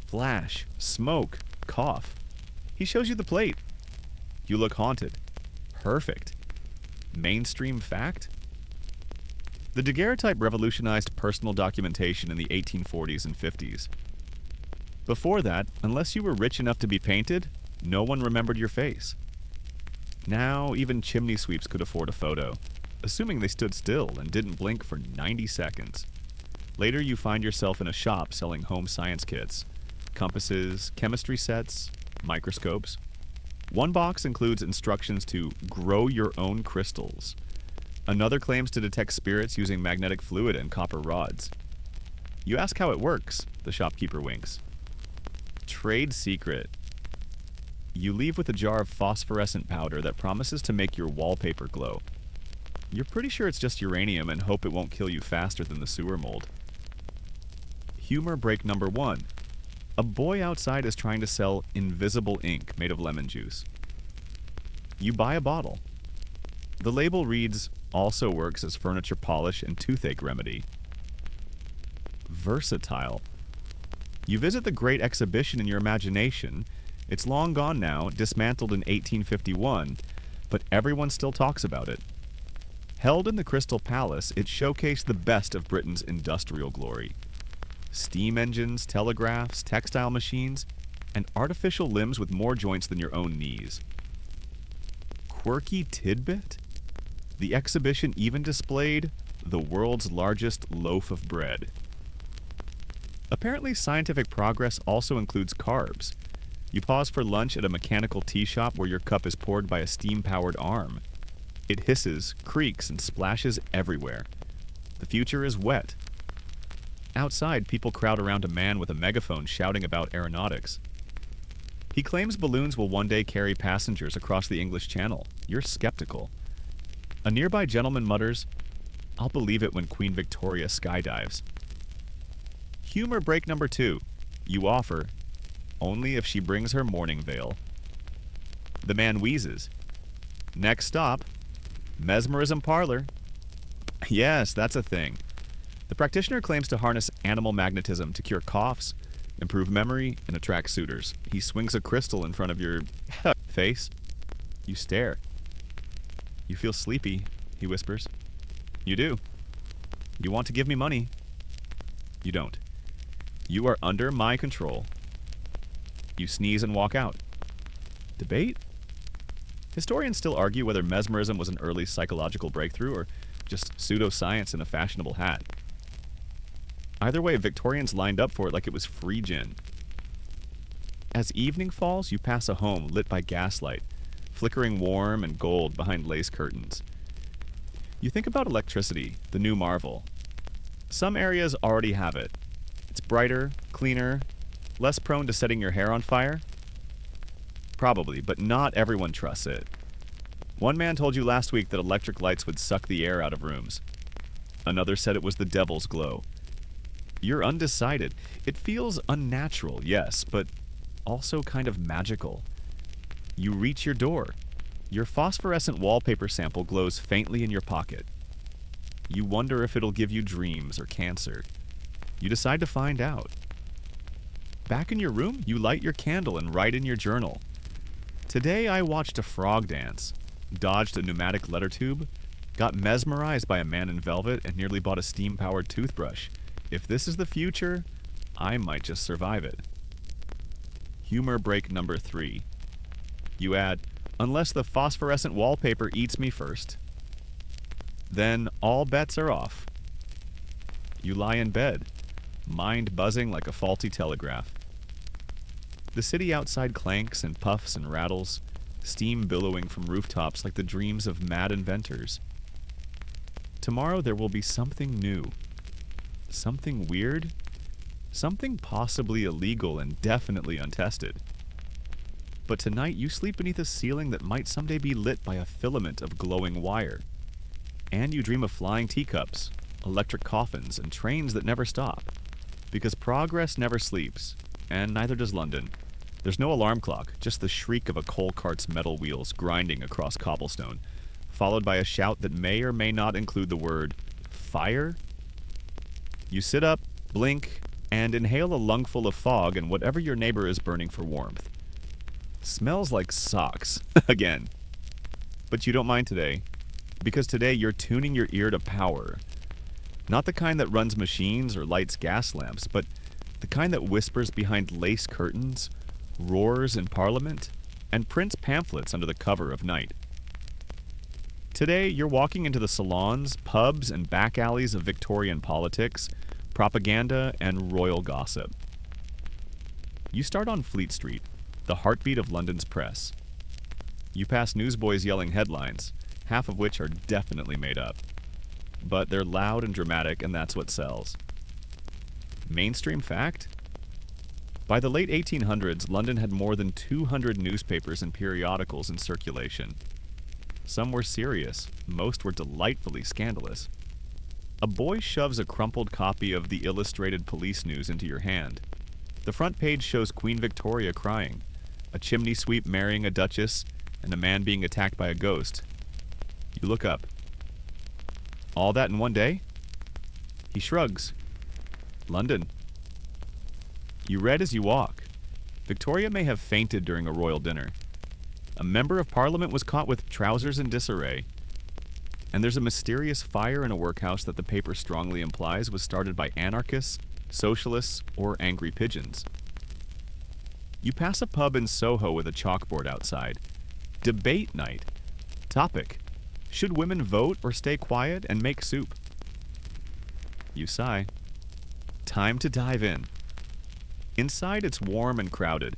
Flash, smoke, cough. He shows you the plate. You look haunted. Perfect. Mainstream fact? The daguerreotype revolutionized personal documentation in the 1840s and 50s. Before that, unless you were rich enough to be painted, no one remembered your face. Now, even chimney sweeps could afford a photo, assuming they stood still and didn't blink for 90 seconds. Later, you find yourself in a shop selling home science kits, compasses, chemistry sets, microscopes. One box includes instructions to grow your own crystals. Another claims to detect spirits using magnetic fluid and copper rods. You ask how it works. The shopkeeper winks. Trade secret. You leave with a jar of phosphorescent powder that promises to make your wallpaper glow. You're pretty sure it's just uranium and hope it won't kill you faster than the sewer mold. Humor break number 1. A boy outside is trying to sell invisible ink made of lemon juice. You buy a bottle. The label reads, "Also works as furniture polish and toothache remedy." Versatile. You visit the Great Exhibition in your imagination. It's long gone now, dismantled in 1851, but everyone still talks about it. Held in the Crystal Palace, it showcased the best of Britain's industrial glory. Steam engines, telegraphs, textile machines, and artificial limbs with more joints than your own knees. Quirky tidbit? The exhibition even displayed the world's largest loaf of bread. Apparently, scientific progress also includes carbs. You pause for lunch at a mechanical tea shop where your cup is poured by a steam-powered arm. It hisses, creaks, and splashes everywhere. The future is wet. Outside, people crowd around a man with a megaphone shouting about aeronautics. He claims balloons will one day carry passengers across the English Channel. You're skeptical. A nearby gentleman mutters, "I'll believe it when Queen Victoria skydives." Humor break number 2. You offer, only if she brings her mourning veil. The man wheezes. Next stop, mesmerism parlor. Yes, that's a thing. The practitioner claims to harness animal magnetism to cure coughs, improve memory, and attract suitors. He swings a crystal in front of your face. You stare. You feel sleepy, he whispers. You do. You want to give me money. You don't. You are under my control. You sneeze and walk out. Debate? Historians still argue whether mesmerism was an early psychological breakthrough or just pseudoscience in a fashionable hat. Either way, Victorians lined up for it like it was free gin. As evening falls, you pass a home lit by gaslight, flickering warm and gold behind lace curtains. You think about electricity, the new marvel. Some areas already have it. It's brighter, cleaner, less prone to setting your hair on fire? Probably, but not everyone trusts it. One man told you last week that electric lights would suck the air out of rooms. Another said it was the devil's glow. You're undecided. It feels unnatural, yes, but also kind of magical. You reach your door. Your phosphorescent wallpaper sample glows faintly in your pocket. You wonder if it'll give you dreams or cancer. You decide to find out. Back in your room, you light your candle and write in your journal. Today I watched a frog dance, dodged a pneumatic letter tube, got mesmerized by a man in velvet, and nearly bought a steam-powered toothbrush. If this is the future, I might just survive it. Humor break number 3. You add, unless the phosphorescent wallpaper eats me first. Then all bets are off. You lie in bed, mind buzzing like a faulty telegraph. The city outside clanks and puffs and rattles, steam billowing from rooftops like the dreams of mad inventors. Tomorrow there will be something new. Something weird. Something possibly illegal and definitely untested. But tonight you sleep beneath a ceiling that might someday be lit by a filament of glowing wire. And you dream of flying teacups, electric coffins, and trains that never stop. Because progress never sleeps, and neither does London. There's no alarm clock, just the shriek of a coal cart's metal wheels grinding across cobblestone, followed by a shout that may or may not include the word fire. You sit up, blink, and inhale a lungful of fog and whatever your neighbor is burning for warmth. Smells like socks, again. But you don't mind today, because today you're tuning your ear to power. Not the kind that runs machines or lights gas lamps, but the kind that whispers behind lace curtains, roars in Parliament, and prints pamphlets under the cover of night. Today, you're walking into the salons, pubs, and back alleys of Victorian politics, propaganda, and royal gossip. You start on Fleet Street, the heartbeat of London's press. You pass newsboys yelling headlines, half of which are definitely made up. But they're loud and dramatic, and that's what sells. Mainstream fact? By the late 1800s, London had more than 200 newspapers and periodicals in circulation. Some were serious, most were delightfully scandalous. A boy shoves a crumpled copy of the Illustrated Police News into your hand. The front page shows Queen Victoria crying, a chimney sweep marrying a duchess, and a man being attacked by a ghost. You look up. All that in one day? He shrugs. London. You read as you walk. Victoria may have fainted during a royal dinner. A member of parliament was caught with trousers in disarray. And there's a mysterious fire in a workhouse that the paper strongly implies was started by anarchists, socialists, or angry pigeons. You pass a pub in Soho with a chalkboard outside. Debate night. Topic: should women vote or stay quiet and make soup? You sigh. Time to dive in. Inside, it's warm and crowded.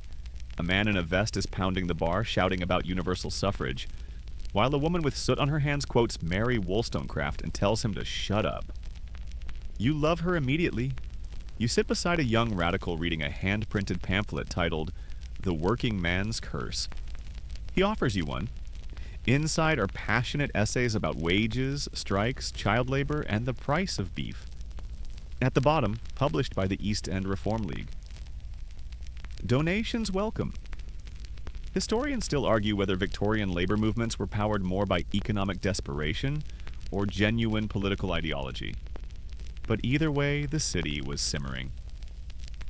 A man in a vest is pounding the bar, shouting about universal suffrage, while a woman with soot on her hands quotes Mary Wollstonecraft and tells him to shut up. You love her immediately. You sit beside a young radical reading a hand-printed pamphlet titled The Working Man's Curse. He offers you one. Inside are passionate essays about wages, strikes, child labor, and the price of beef. At the bottom, published by the East End Reform League. Donations welcome. Historians still argue whether Victorian labor movements were powered more by economic desperation or genuine political ideology. But either way, the city was simmering.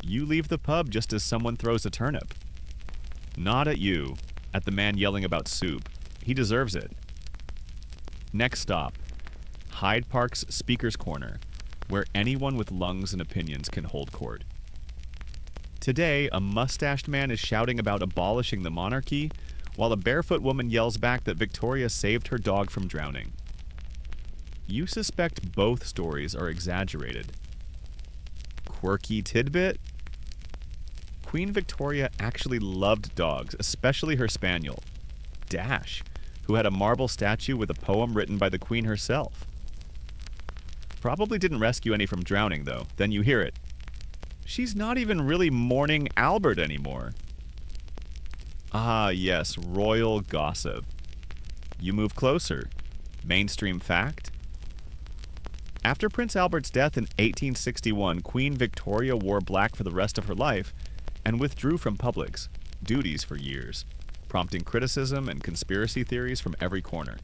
You leave the pub just as someone throws a turnip. Not at you, at the man yelling about soup. He deserves it. Next stop, Hyde Park's Speaker's Corner, where anyone with lungs and opinions can hold court. Today, a mustached man is shouting about abolishing the monarchy, while a barefoot woman yells back that Victoria saved her dog from drowning. You suspect both stories are exaggerated. Quirky tidbit? Queen Victoria actually loved dogs, especially her spaniel, Dash, who had a marble statue with a poem written by the Queen herself. Probably didn't rescue any from drowning, though. Then you hear it. She's not even really mourning Albert anymore. Ah, yes, royal gossip. You move closer. Mainstream fact? After Prince Albert's death in 1861, Queen Victoria wore black for the rest of her life and withdrew from public duties for years, prompting criticism and conspiracy theories from every corner.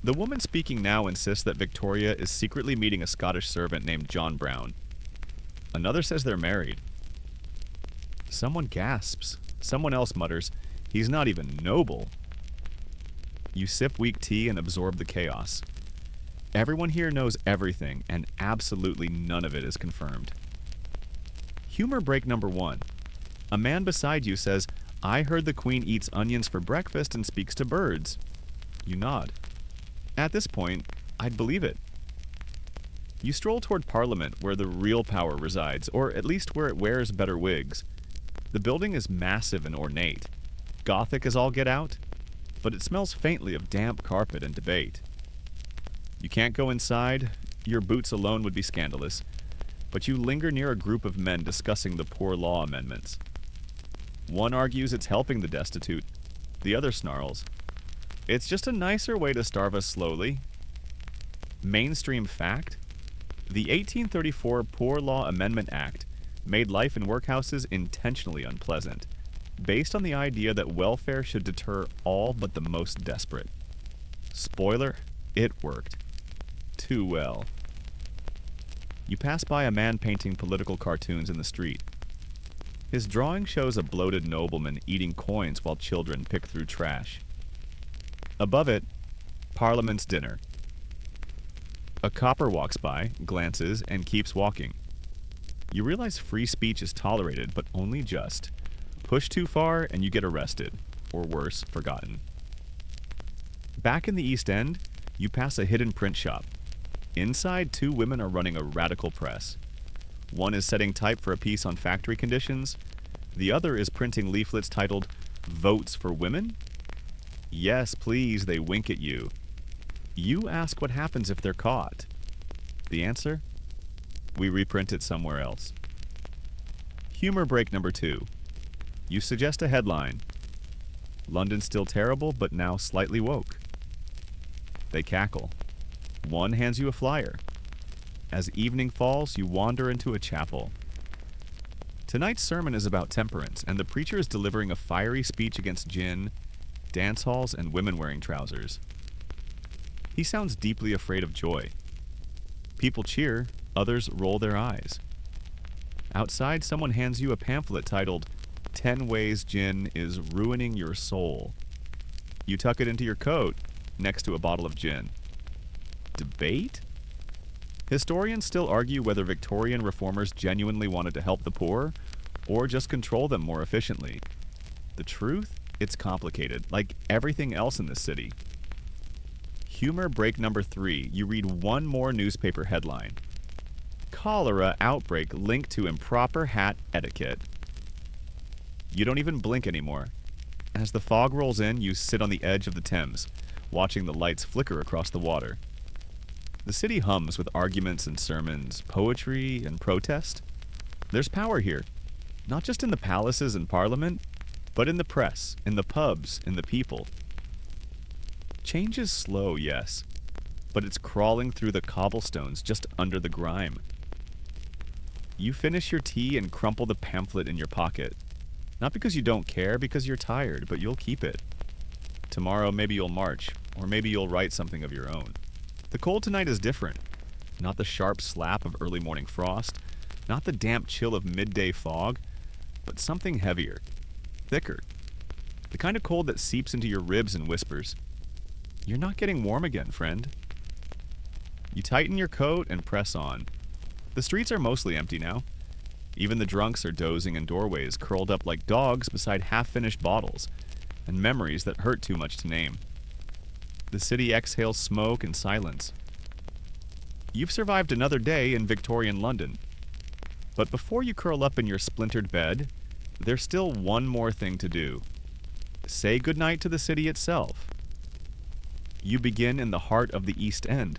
The woman speaking now insists that Victoria is secretly meeting a Scottish servant named John Brown. Another says they're married. Someone gasps. Someone else mutters, "He's not even noble." You sip weak tea and absorb the chaos. Everyone here knows everything, and absolutely none of it is confirmed. Humor break number 1. A man beside you says, "I heard the Queen eats onions for breakfast and speaks to birds." You nod. At this point, I'd believe it. You stroll toward Parliament, where the real power resides, or at least where it wears better wigs. The building is massive and ornate. Gothic as all get out, but it smells faintly of damp carpet and debate. You can't go inside. Your boots alone would be scandalous. But you linger near a group of men discussing the Poor Law amendments. One argues it's helping the destitute. The other snarls, "It's just a nicer way to starve us slowly." Mainstream fact? The 1834 Poor Law Amendment Act made life in workhouses intentionally unpleasant, based on the idea that welfare should deter all but the most desperate. Spoiler, it worked. Too well. You pass by a man painting political cartoons in the street. His drawing shows a bloated nobleman eating coins while children pick through trash. Above it, Parliament's dinner. A copper walks by, glances, and keeps walking. You realize free speech is tolerated, but only just. Push too far and you get arrested, or worse, forgotten. Back in the East End, you pass a hidden print shop. Inside, 2 women are running a radical press. One is setting type for a piece on factory conditions. The other is printing leaflets titled, "Votes for Women?" Yes, please, they wink at you. You ask what happens if they're caught. The answer? We reprint it somewhere else. Humor break number 2. You suggest a headline. London's still terrible, but now slightly woke. They cackle. One hands you a flyer. As evening falls, you wander into a chapel. Tonight's sermon is about temperance, and the preacher is delivering a fiery speech against gin, dance halls, and women wearing trousers. He sounds deeply afraid of joy. People cheer, Others roll their eyes. Outside, someone hands you a pamphlet titled 10 Ways Gin is Ruining Your Soul. You tuck it into your coat next to a bottle of gin. Debate? Historians still argue whether Victorian reformers genuinely wanted to help the poor or just control them more efficiently. The truth? It's complicated, like everything else in this city. Humor break number 3. You read one more newspaper headline. Cholera outbreak linked to improper hat etiquette. You don't even blink anymore. As the fog rolls in, you sit on the edge of the Thames, watching the lights flicker across the water. The city hums with arguments and sermons, poetry and protest. There's power here, not just in the palaces and parliament, but in the press, in the pubs, in the people. Change is slow, yes, but it's crawling through the cobblestones just under the grime. You finish your tea and crumple the pamphlet in your pocket. Not because you don't care, because you're tired, but you'll keep it. Tomorrow maybe you'll march, or maybe you'll write something of your own. The cold tonight is different. Not the sharp slap of early morning frost, not the damp chill of midday fog, but something heavier, thicker. The kind of cold that seeps into your ribs and whispers, "You're not getting warm again, friend." You tighten your coat and press on. The streets are mostly empty now. Even the drunks are dozing in doorways, curled up like dogs beside half-finished bottles, and memories that hurt too much to name. The city exhales smoke and silence. You've survived another day in Victorian London. But before you curl up in your splintered bed, there's still one more thing to do. Say goodnight to the city itself. You begin in the heart of the East End,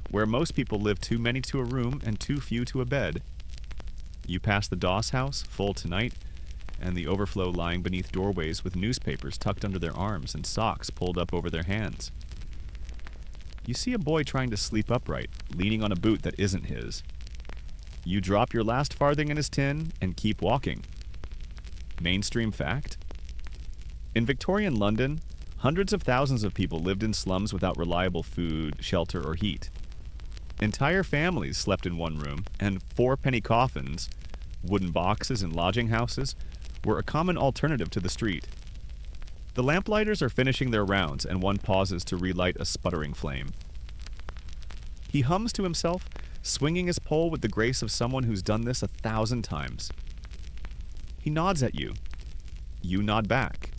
where most people live too many to a room and too few to a bed. You pass the Doss House, full tonight, and the overflow lying beneath doorways with newspapers tucked under their arms and socks pulled up over their hands. You see a boy trying to sleep upright, leaning on a boot that isn't his. You drop your last farthing in his tin and keep walking. Mainstream fact? In Victorian London, hundreds of thousands of people lived in slums without reliable food, shelter, or heat. Entire families slept in one room, and 4-penny coffins, wooden boxes in lodging houses, were a common alternative to the street. The lamplighters are finishing their rounds, and one pauses to relight a sputtering flame. He hums to himself, swinging his pole with the grace of someone who's done this 1,000 times. He nods at you. You nod back.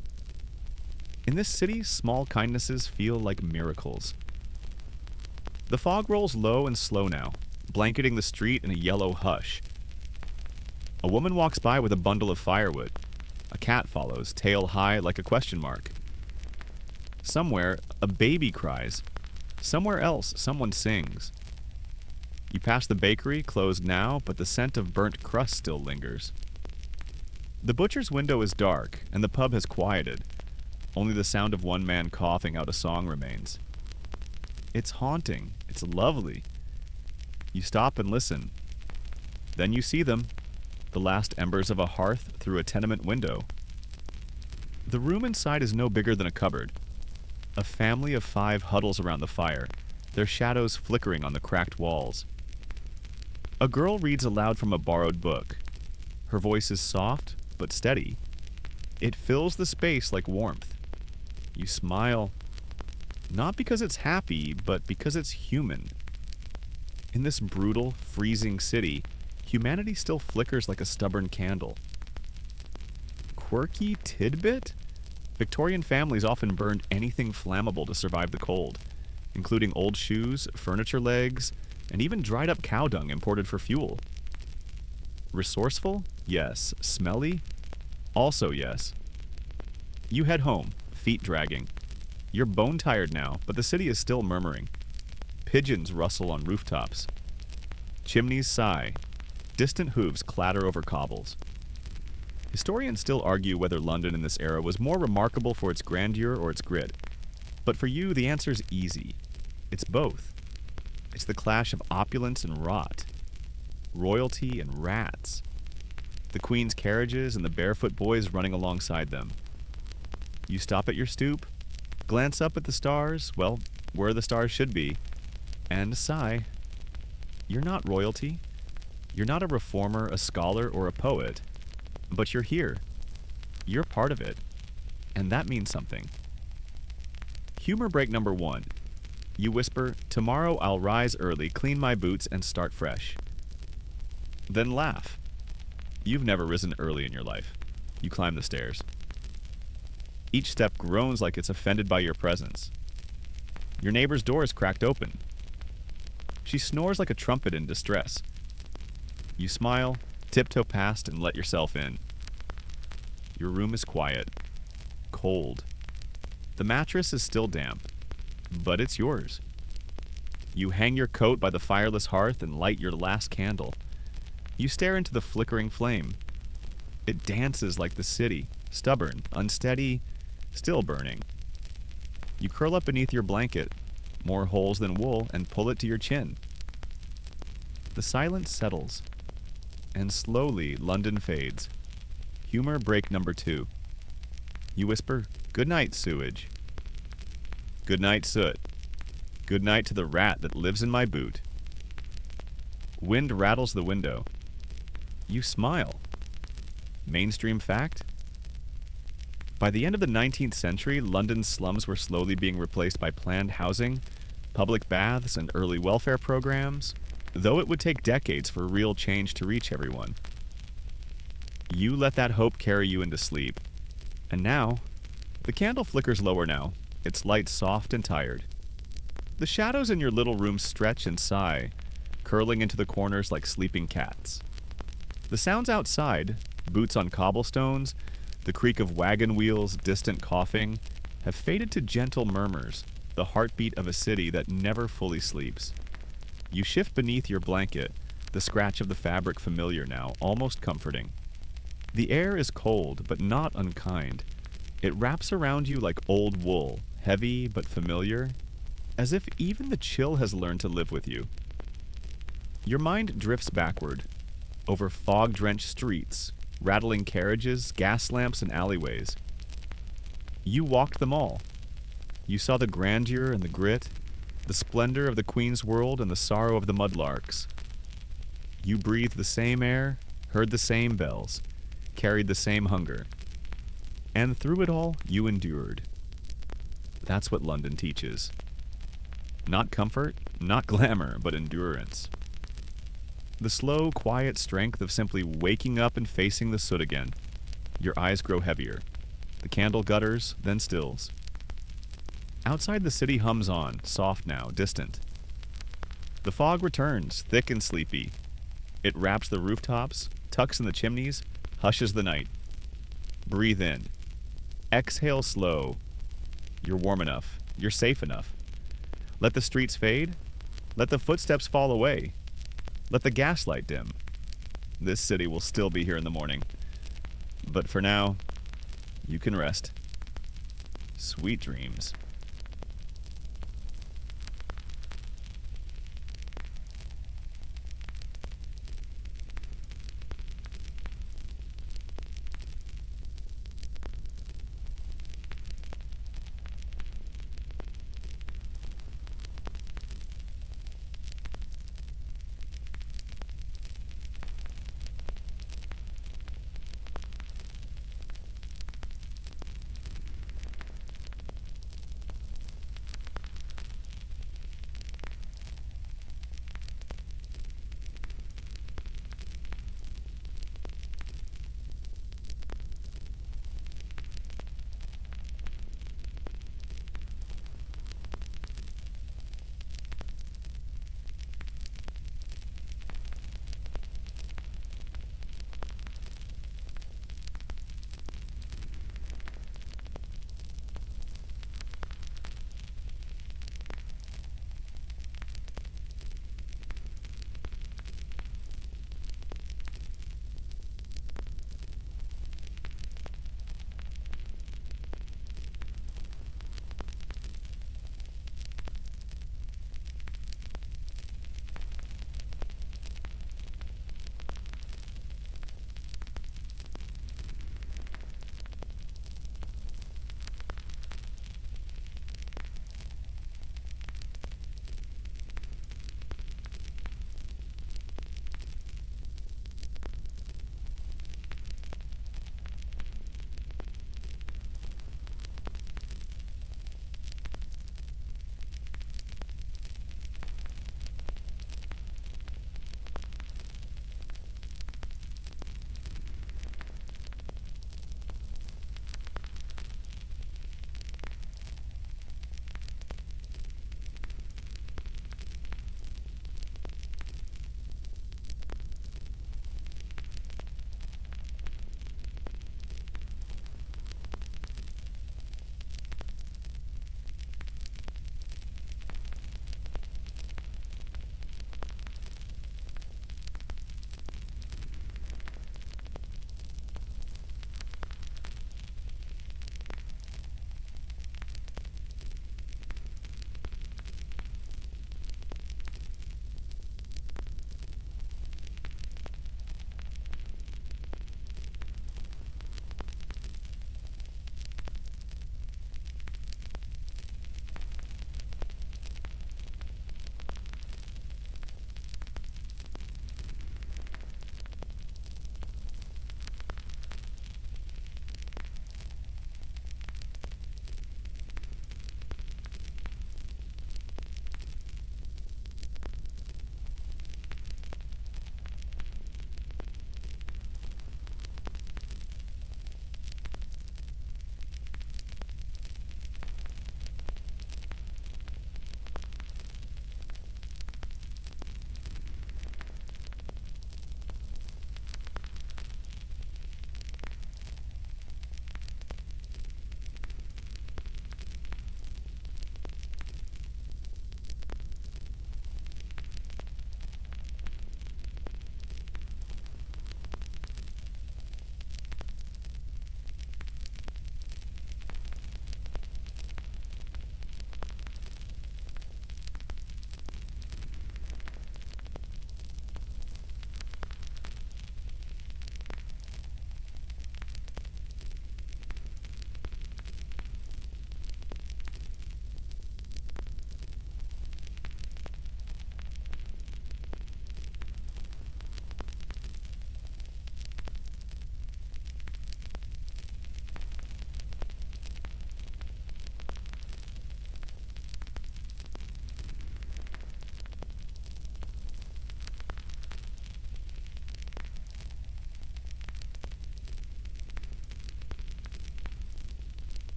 In this city, small kindnesses feel like miracles. The fog rolls low and slow now, blanketing the street in a yellow hush. A woman walks by with a bundle of firewood. A cat follows, tail high like a question mark. Somewhere, a baby cries. Somewhere else, someone sings. You pass the bakery, closed now, but the scent of burnt crust still lingers. The butcher's window is dark, and the pub has quieted. Only the sound of one man coughing out a song remains. It's haunting. It's lovely. You stop and listen. Then you see them, the last embers of a hearth through a tenement window. The room inside is no bigger than a cupboard. A family of 5 huddles around the fire, their shadows flickering on the cracked walls. A girl reads aloud from a borrowed book. Her voice is soft, but steady. It fills the space like warmth. You smile. Not because it's happy, but because it's human. In this brutal, freezing city, humanity still flickers like a stubborn candle. Quirky tidbit? Victorian families often burned anything flammable to survive the cold, including old shoes, furniture legs, and even dried up cow dung imported for fuel. Resourceful? Yes. Smelly? Also yes. You head home, feet dragging. You're bone-tired now, but the city is still murmuring. Pigeons rustle on rooftops. Chimneys sigh. Distant hooves clatter over cobbles. Historians still argue whether London in this era was more remarkable for its grandeur or its grit. But for you, the answer's easy. It's both. It's the clash of opulence and rot. Royalty and rats. The Queen's carriages and the barefoot boys running alongside them. You stop at your stoop, glance up at the stars, well, where the stars should be, and sigh. You're not royalty. You're not a reformer, a scholar, or a poet, but you're here. You're part of it, and that means something. Humor break number 1. You whisper, "Tomorrow I'll rise early, clean my boots, and start fresh." Then laugh. You've never risen early in your life. You climb the stairs. Each step groans like it's offended by your presence. Your neighbor's door is cracked open. She snores like a trumpet in distress. You smile, tiptoe past, and let yourself in. Your room is quiet, cold. The mattress is still damp, but it's yours. You hang your coat by the fireless hearth and light your last candle. You stare into the flickering flame. It dances like the city, stubborn, unsteady, still burning. You curl up beneath your blanket, more holes than wool, and pull it to your chin. The silence settles, and slowly London fades. Humor break number 2. You whisper, "Good night, sewage." "Good night, soot." "Good night to the rat that lives in my boot." Wind rattles the window. You smile. Mainstream fact? By the end of the 19th century, London's slums were slowly being replaced by planned housing, public baths, and early welfare programs, though it would take decades for real change to reach everyone. You let that hope carry you into sleep. And now, the candle flickers lower now, its light soft and tired. The shadows in your little room stretch and sigh, curling into the corners like sleeping cats. The sounds outside, boots on cobblestones, the creak of wagon wheels, distant coughing, have faded to gentle murmurs, the heartbeat of a city that never fully sleeps. You shift beneath your blanket, the scratch of the fabric familiar now, almost comforting. The air is cold, but not unkind. It wraps around you like old wool, heavy but familiar, as if even the chill has learned to live with you. Your mind drifts backward, over fog-drenched streets, rattling carriages, gas lamps, and alleyways. You walked them all. You saw the grandeur and the grit, the splendor of the Queen's world and the sorrow of the mudlarks. You breathed the same air, heard the same bells, carried the same hunger. And through it all, you endured. That's what London teaches. Not comfort, not glamour, but endurance. The slow, quiet strength of simply waking up and facing the soot again. Your eyes grow heavier. The candle gutters, then stills. Outside the city hums on, soft now, distant. The fog returns, thick and sleepy. It wraps the rooftops, tucks in the chimneys, hushes the night. Breathe in. Exhale slow. You're warm enough. You're safe enough. Let the streets fade. Let the footsteps fall away. Let the gaslight dim. This city will still be here in the morning. But for now, you can rest. Sweet dreams.